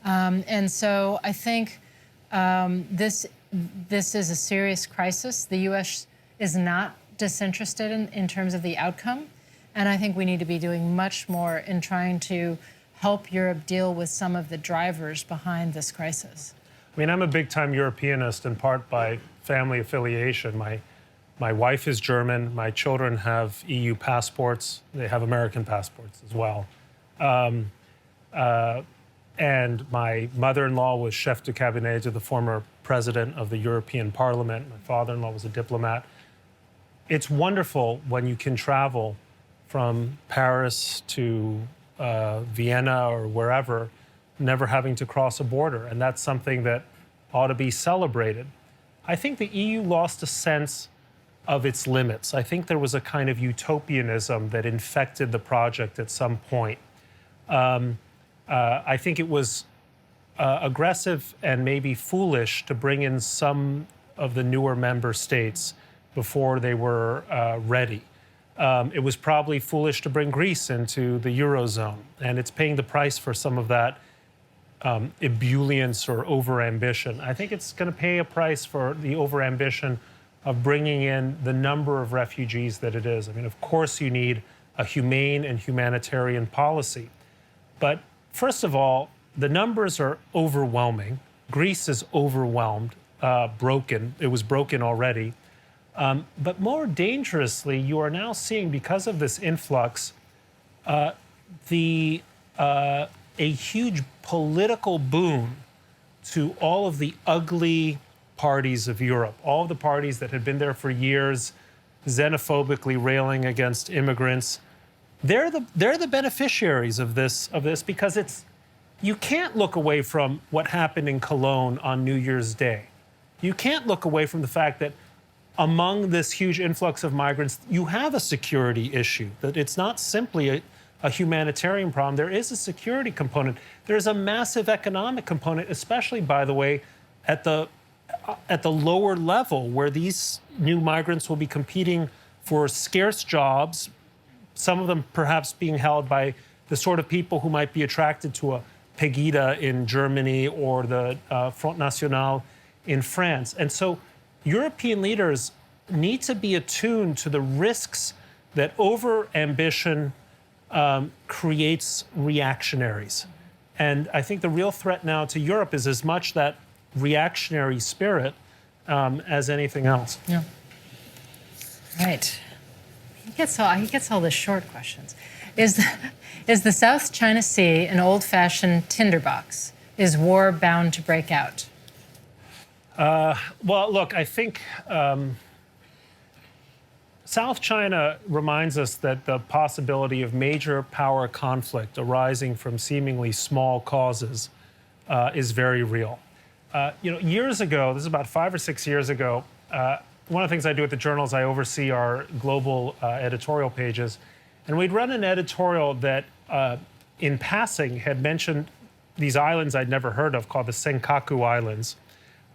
And so I think this is a serious crisis. The U.S. is not disinterested in terms of the outcome. And I think we need to be doing much more in trying to help Europe deal with some of the drivers behind this crisis. I mean, I'm a big-time Europeanist, in part by family affiliation. My wife is German. My children have EU passports. They have American passports as well. And my mother-in-law was chef de cabinet to the former president of the European Parliament. My father-in-law was a diplomat. It's wonderful when you can travel from Paris to Vienna or wherever, never having to cross a border. And that's something that ought to be celebrated. I think the EU lost a sense of its limits. I think there was a kind of utopianism that infected the project at some point. I think it was aggressive and maybe foolish to bring in some of the newer member states before they were ready. It was probably foolish to bring Greece into the Eurozone, and it's paying the price for some of that ebullience or overambition. I think it's going to pay a price for the overambition of bringing in the number of refugees that it is. I mean, of course you need a humane and humanitarian policy. But first of all, the numbers are overwhelming. Greece is overwhelmed, broken. It was broken already. But more dangerously, you are now seeing, because of this influx, a huge political boon to all of the ugly parties of Europe, all of the parties that had been there for years, xenophobically railing against immigrants. They're the beneficiaries of this because you can't look away from what happened in Cologne on New Year's Day. You can't look away from the fact that among this huge influx of migrants, you have a security issue, that it's not simply a humanitarian problem. There is a security component. There's a massive economic component, especially, by the way, at the lower level, where these new migrants will be competing for scarce jobs, some of them perhaps being held by the sort of people who might be attracted to a Pegida in Germany or the Front National in France. And so European leaders need to be attuned to the risks that over-ambition creates reactionaries. And I think the real threat now to Europe is as much that reactionary spirit as anything else. Yeah. Right. He gets all the short questions. Is the South China Sea an old-fashioned tinderbox? Is war bound to break out? Well, look, I think South China reminds us that the possibility of major power conflict arising from seemingly small causes is very real. Years ago, this is about 5 or 6 years ago, one of the things I do at the journal is I oversee our global editorial pages. And we'd run an editorial that, in passing, had mentioned these islands I'd never heard of called the Senkaku Islands.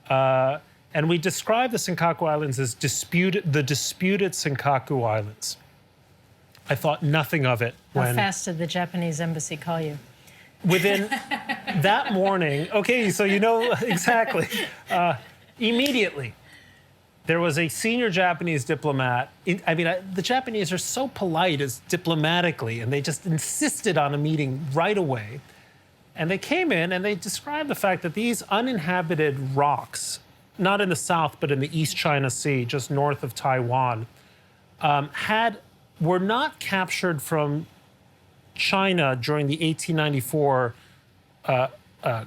And we described the Senkaku Islands as the disputed Senkaku Islands. I thought nothing of it. How fast did the Japanese embassy call you? Within that morning, okay, so you know exactly. Immediately, there was a senior Japanese diplomat. The Japanese are so polite as diplomatically, and they just insisted on a meeting right away. And they came in and they described the fact that these uninhabited rocks, not in the South, but in the East China Sea, just north of Taiwan, were not captured from China during the 1894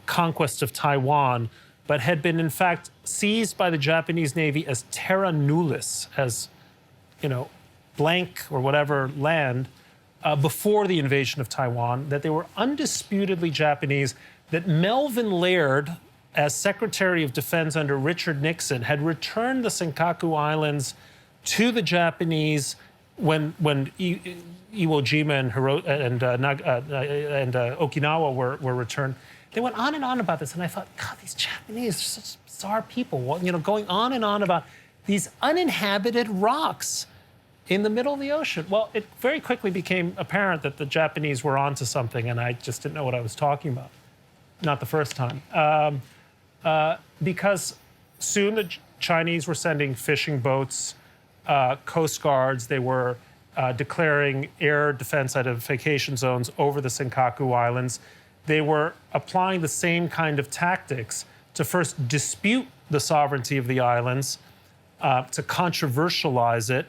conquest of Taiwan, but had been in fact seized by the Japanese Navy as terra nullius, as blank or whatever land, before the invasion of Taiwan, that they were undisputedly Japanese, that Melvin Laird, as Secretary of Defense under Richard Nixon, had returned the Senkaku Islands to the Japanese when Iwo Jima and Okinawa were returned. They went on and on about this, and I thought, God, these Japanese are such bizarre people. Well, going on and on about these uninhabited rocks in the middle of the ocean. Well, it very quickly became apparent that the Japanese were onto something, and I just didn't know what I was talking about. Not the first time. Because soon the Chinese were sending fishing boats, coast guards. They were declaring air defense identification zones over the Senkaku Islands. They were applying the same kind of tactics to first dispute the sovereignty of the islands, to controversialize it,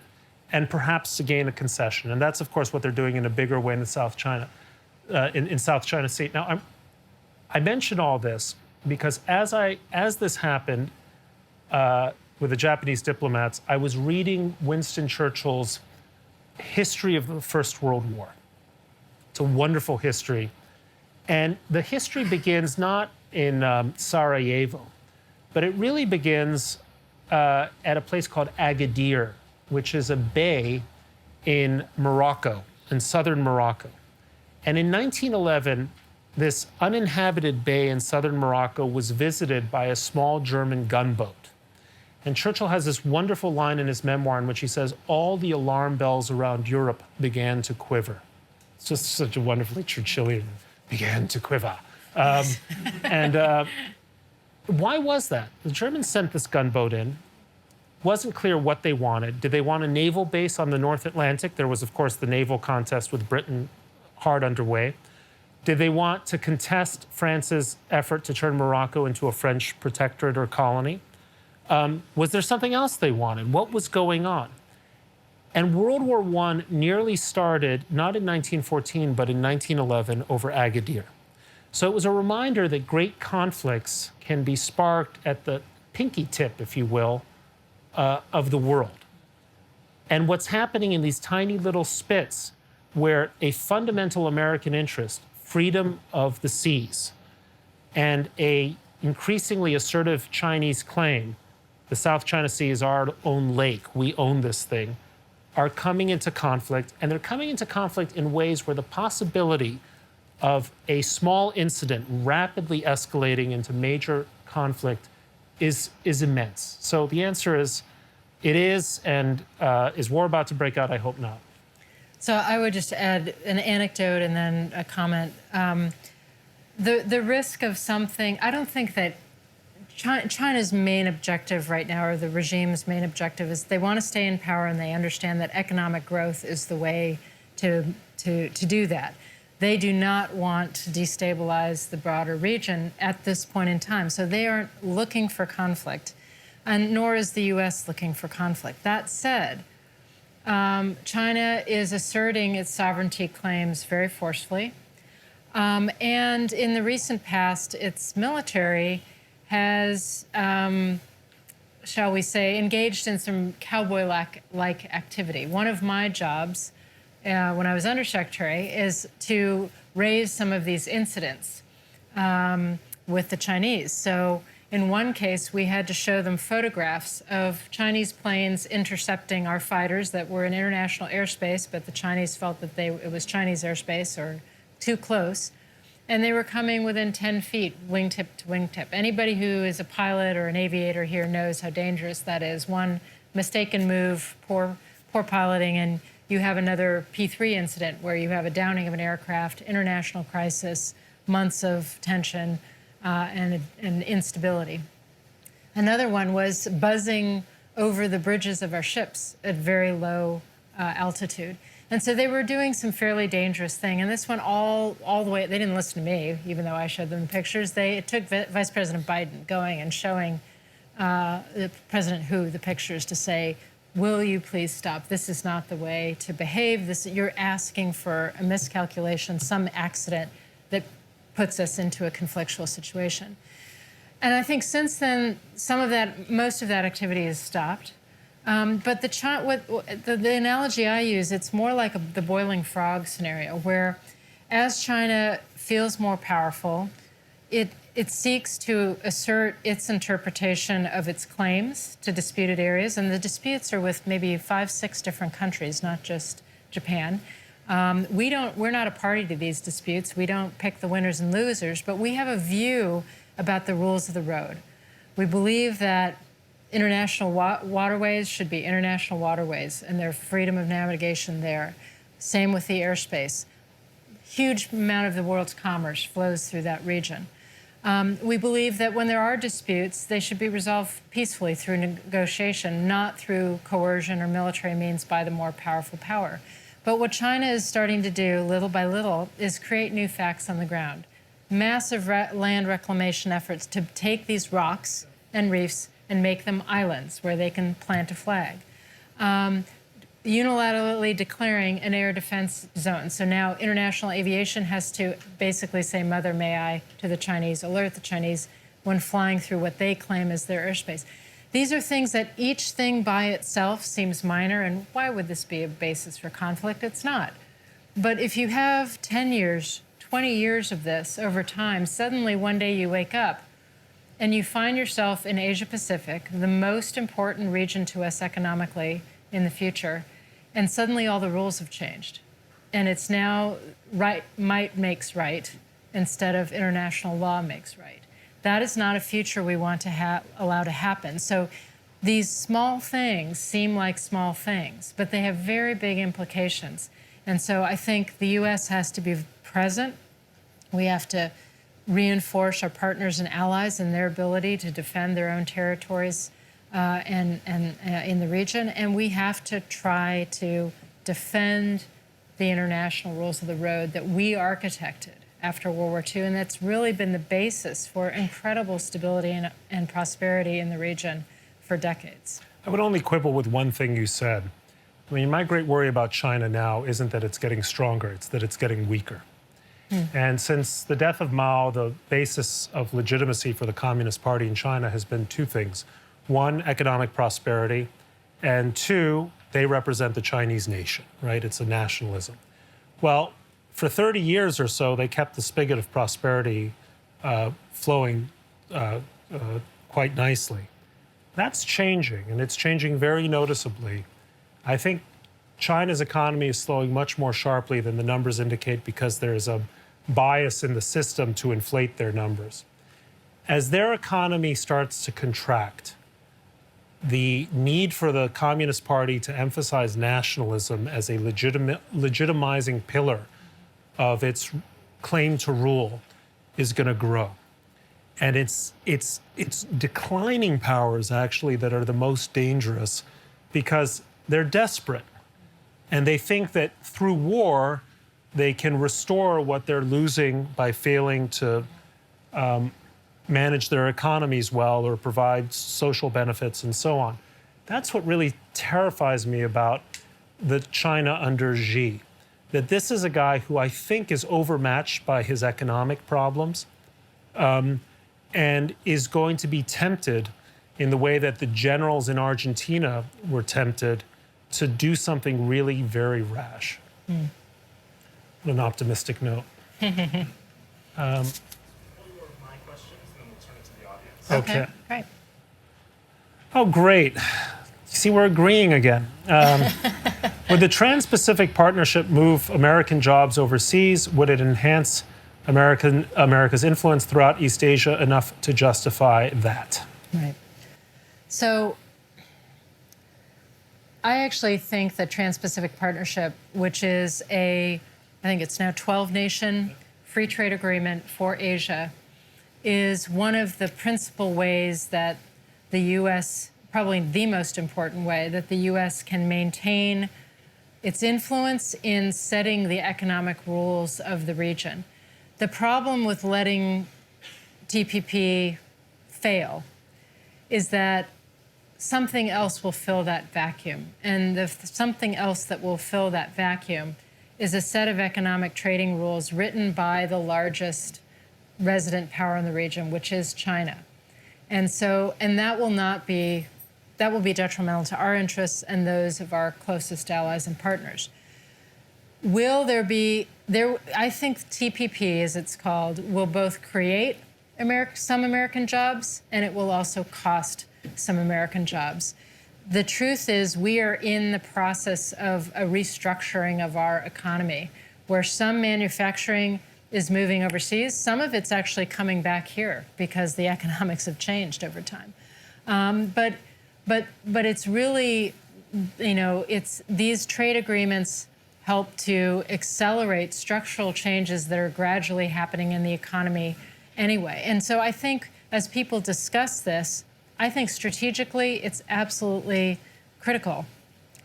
and perhaps to gain a concession. And that's, of course, what they're doing in a bigger way in the South China, in South China Sea. Now, I mention all this because as this happened with the Japanese diplomats, I was reading Winston Churchill's History of the First World War. It's a wonderful history. And the history begins not in Sarajevo, but it really begins at a place called Agadir, which is a bay in Morocco, in southern Morocco. And in 1911, this uninhabited bay in southern Morocco was visited by a small German gunboat. And Churchill has this wonderful line in his memoir in which he says, all the alarm bells around Europe began to quiver. It's just such a wonderfully Churchillian, began to quiver. Why was that? The Germans sent this gunboat in. Wasn't clear what they wanted. Did they want a naval base on the North Atlantic? There was, of course, the naval contest with Britain hard underway. Did they want to contest France's effort to turn Morocco into a French protectorate or colony? Was there something else they wanted? What was going on? And World War I nearly started, not in 1914, but in 1911 over Agadir. So it was a reminder that great conflicts can be sparked at the pinky tip, if you will, of the world. And what's happening in these tiny little spits where a fundamental American interest, freedom of the seas, and a increasingly assertive Chinese claim, the South China Sea is our own lake, we own this thing, are coming into conflict. And they're coming into conflict in ways where the possibility of a small incident rapidly escalating into major conflict is immense. So the answer is, it is, and is war about to break out? I hope not. So I would just add an anecdote and then a comment. The risk of something, I don't think that China's main objective right now, or the regime's main objective, is they want to stay in power, and they understand that economic growth is the way to do that. They do not want to destabilize the broader region at this point in time. So they aren't looking for conflict, and nor is the U.S. looking for conflict. That said, China is asserting its sovereignty claims very forcefully. And in the recent past, its military has, shall we say, engaged in some cowboy-like activity. One of my jobs when I was undersecretary is to raise some of these incidents with the Chinese. So in one case, we had to show them photographs of Chinese planes intercepting our fighters that were in international airspace, but the Chinese felt that it was Chinese airspace or too close. And they were coming within 10 feet, wingtip to wingtip. Anybody who is a pilot or an aviator here knows how dangerous that is. One mistaken move, poor piloting, and you have another P3 incident where you have a downing of an aircraft, international crisis, months of tension, and instability. Another one was buzzing over the bridges of our ships at very low altitude. And so they were doing some fairly dangerous thing. And this one all the way, they didn't listen to me, even though I showed them the pictures. It took Vice President Biden going and showing President Hu the pictures to say, will you please stop? This is not the way to behave. You're asking for a miscalculation, some accident that puts us into a conflictual situation. And I think since then, most of that activity has stopped. But the analogy I use, it's more like the boiling frog scenario, where as China feels more powerful, it seeks to assert its interpretation of its claims to disputed areas, and the disputes are with maybe 5, 6 different countries, not just Japan. We're not a party to these disputes. We don't pick the winners and losers, but we have a view about the rules of the road. We believe that international waterways should be international waterways, and there's freedom of navigation there. Same with the airspace. Huge amount of the world's commerce flows through that region. We believe that when there are disputes, they should be resolved peacefully through negotiation, not through coercion or military means by the more powerful power. But what China is starting to do, little by little, is create new facts on the ground. Massive land reclamation efforts to take these rocks and reefs and make them islands where they can plant a flag. Unilaterally declaring an air defense zone. So now international aviation has to basically say, "Mother, may I," to the Chinese, alert the Chinese when flying through what they claim is their airspace. These are things that each thing by itself seems minor, and why would this be a basis for conflict? It's not. But if you have 10 years, 20 years of this over time, suddenly one day you wake up and you find yourself in Asia Pacific, the most important region to us economically in the future, and suddenly all the rules have changed. And it's now might makes right instead of international law makes right. That is not a future we want to allow to happen. So these small things seem like small things, but they have very big implications. And so I think the U.S. has to be present. We have to reinforce our partners and allies in their ability to defend their own territories and in the region. And we have to try to defend the international rules of the road that we architected after World War II, and that's really been the basis for incredible stability and prosperity in the region for decades. I would only quibble with one thing you said. I mean, my great worry about China now isn't that it's getting stronger, it's that it's getting weaker. And since the death of Mao, the basis of legitimacy for the Communist Party in China has been two things. One, economic prosperity, and two, they represent the Chinese nation, right? It's a nationalism. Well, for 30 years or so, they kept the spigot of prosperity flowing quite nicely. That's changing, and it's changing very noticeably. I think China's economy is slowing much more sharply than the numbers indicate because there's a bias in the system to inflate their numbers. As their economy starts to contract, the need for the Communist Party to emphasize nationalism as a legitimizing pillar of its claim to rule is going to grow. And it's declining powers, actually, that are the most dangerous because they're desperate. And they think that through war, they can restore what they're losing by failing to manage their economies well or provide social benefits and so on. That's what really terrifies me about the China under Xi, that this is a guy who I think is overmatched by his economic problems and is going to be tempted in the way that the generals in Argentina were tempted to do something really very rash. On an optimistic note. Okay. Great. Oh, great. You see, we're agreeing again. Would the Trans-Pacific Partnership move American jobs overseas? Would it enhance America's influence throughout East Asia enough to justify that? Right. So I actually think that Trans-Pacific Partnership, which is I think it's now 12-nation free trade agreement for Asia, is one of the principal ways that the U.S., probably the most important way, that the U.S. can maintain its influence in setting the economic rules of the region. The problem with letting TPP fail is that something else will fill that vacuum. And the something else that will fill that vacuum is a set of economic trading rules written by the largest resident power in the region, which is China. And that will be detrimental to our interests and those of our closest allies and partners. Will there be, I think TPP, as it's called, will both create some American jobs, and it will also cost some American jobs. The truth is we are in the process of a restructuring of our economy, where some manufacturing is moving overseas. Some of it's actually coming back here because the economics have changed over time. But it's really, it's these trade agreements help to accelerate structural changes that are gradually happening in the economy anyway. And so I think as people discuss this, I think strategically it's absolutely critical.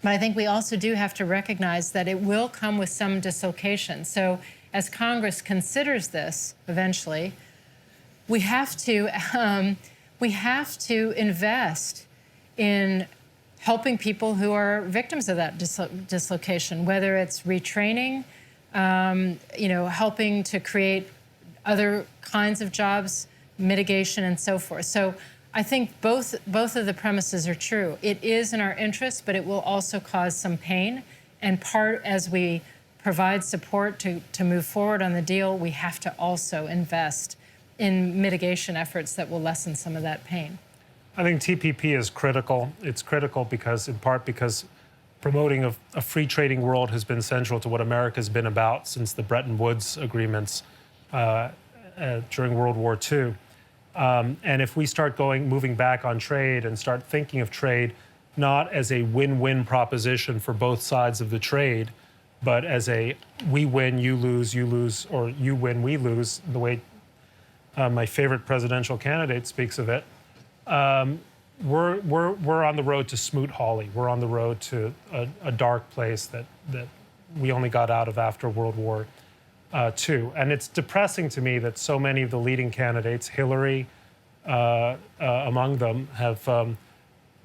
But I think we also do have to recognize that it will come with some dislocation. So as Congress considers this eventually, we have to invest in helping people who are victims of that dislocation, whether it's retraining, helping to create other kinds of jobs, mitigation, and so forth. So I think both of the premises are true. It is in our interest, but it will also cause some pain. And as we provide support to move forward on the deal, we have to also invest in mitigation efforts that will lessen some of that pain. I think TPP is critical. It's critical in part because promoting a free trading world has been central to what America's been about since the Bretton Woods agreements during World War II. And if we start moving back on trade and start thinking of trade not as a win-win proposition for both sides of the trade, but as a we win, you lose, or you win, we lose, the way my favorite presidential candidate speaks of it, we're on the road to Smoot-Hawley. We're on the road to a dark place that we only got out of after World War II. And it's depressing to me that so many of the leading candidates, Hillary among them, have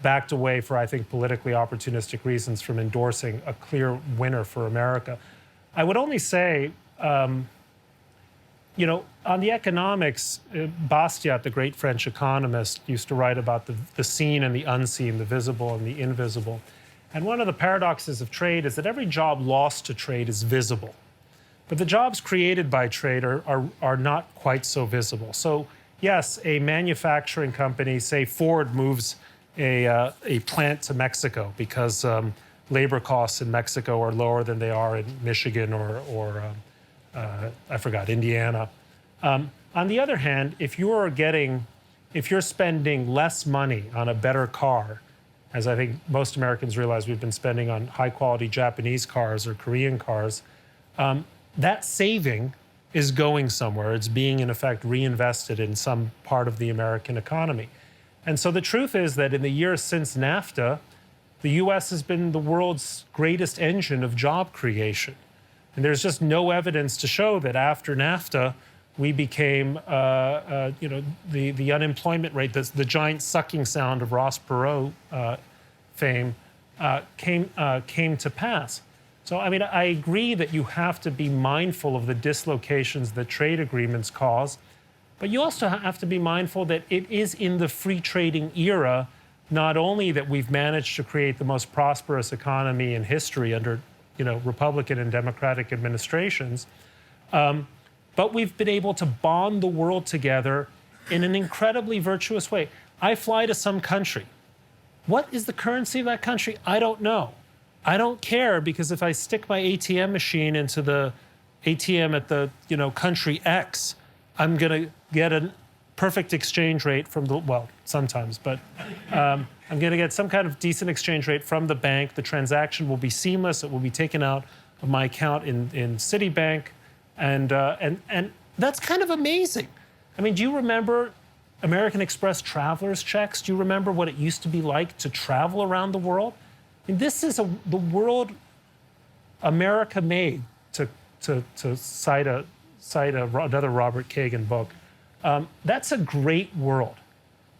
backed away for, I think, politically opportunistic reasons from endorsing a clear winner for America. I would only say, on the economics, Bastiat, the great French economist, used to write about the seen and the unseen, the visible and the invisible. And one of the paradoxes of trade is that every job lost to trade is visible. But the jobs created by trade are not quite so visible. So yes, a manufacturing company, say Ford, moves a plant to Mexico because labor costs in Mexico are lower than they are in Michigan or I forgot, Indiana. On the other hand, if you're spending less money on a better car, as I think most Americans realize we've been spending on high-quality Japanese cars or Korean cars, that saving is going somewhere. It's being, in effect, reinvested in some part of the American economy. And so the truth is that in the years since NAFTA, the U.S. has been the world's greatest engine of job creation. And there's just no evidence to show that after NAFTA, we became, the unemployment rate, the giant sucking sound of Ross Perot fame came to pass. So, I mean, I agree that you have to be mindful of the dislocations that trade agreements cause, but you also have to be mindful that it is in the free trading era, not only that we've managed to create the most prosperous economy in history under Republican and Democratic administrations, but we've been able to bond the world together in an incredibly virtuous way. I fly to some country. What is the currency of that country? I don't know. I don't care, because if I stick my ATM machine into the ATM at the country X, I'm going to get a perfect exchange rate from sometimes, but I'm going to get some kind of decent exchange rate from the bank. The transaction will be seamless. It will be taken out of my account in Citibank, and that's kind of amazing. I mean, do you remember American Express traveler's checks? Do you remember what it used to be like to travel around the world? I mean, this is the world America made, to cite another Robert Kagan book. That's a great world.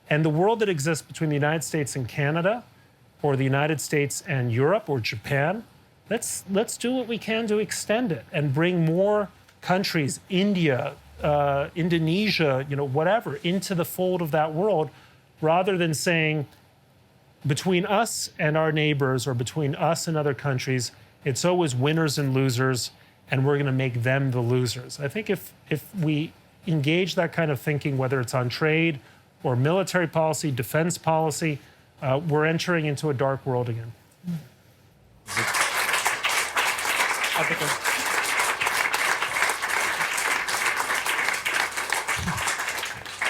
And the world that exists between the United States and Canada, or the United States and Europe or Japan, let's do what we can to extend it and bring more countries, India, Indonesia, whatever, into the fold of that world, rather than saying between us and our neighbors or between us and other countries, it's always winners and losers, and we're going to make them the losers. I think if we engage that kind of thinking, whether it's on trade or military policy, defense policy, we're entering into a dark world again.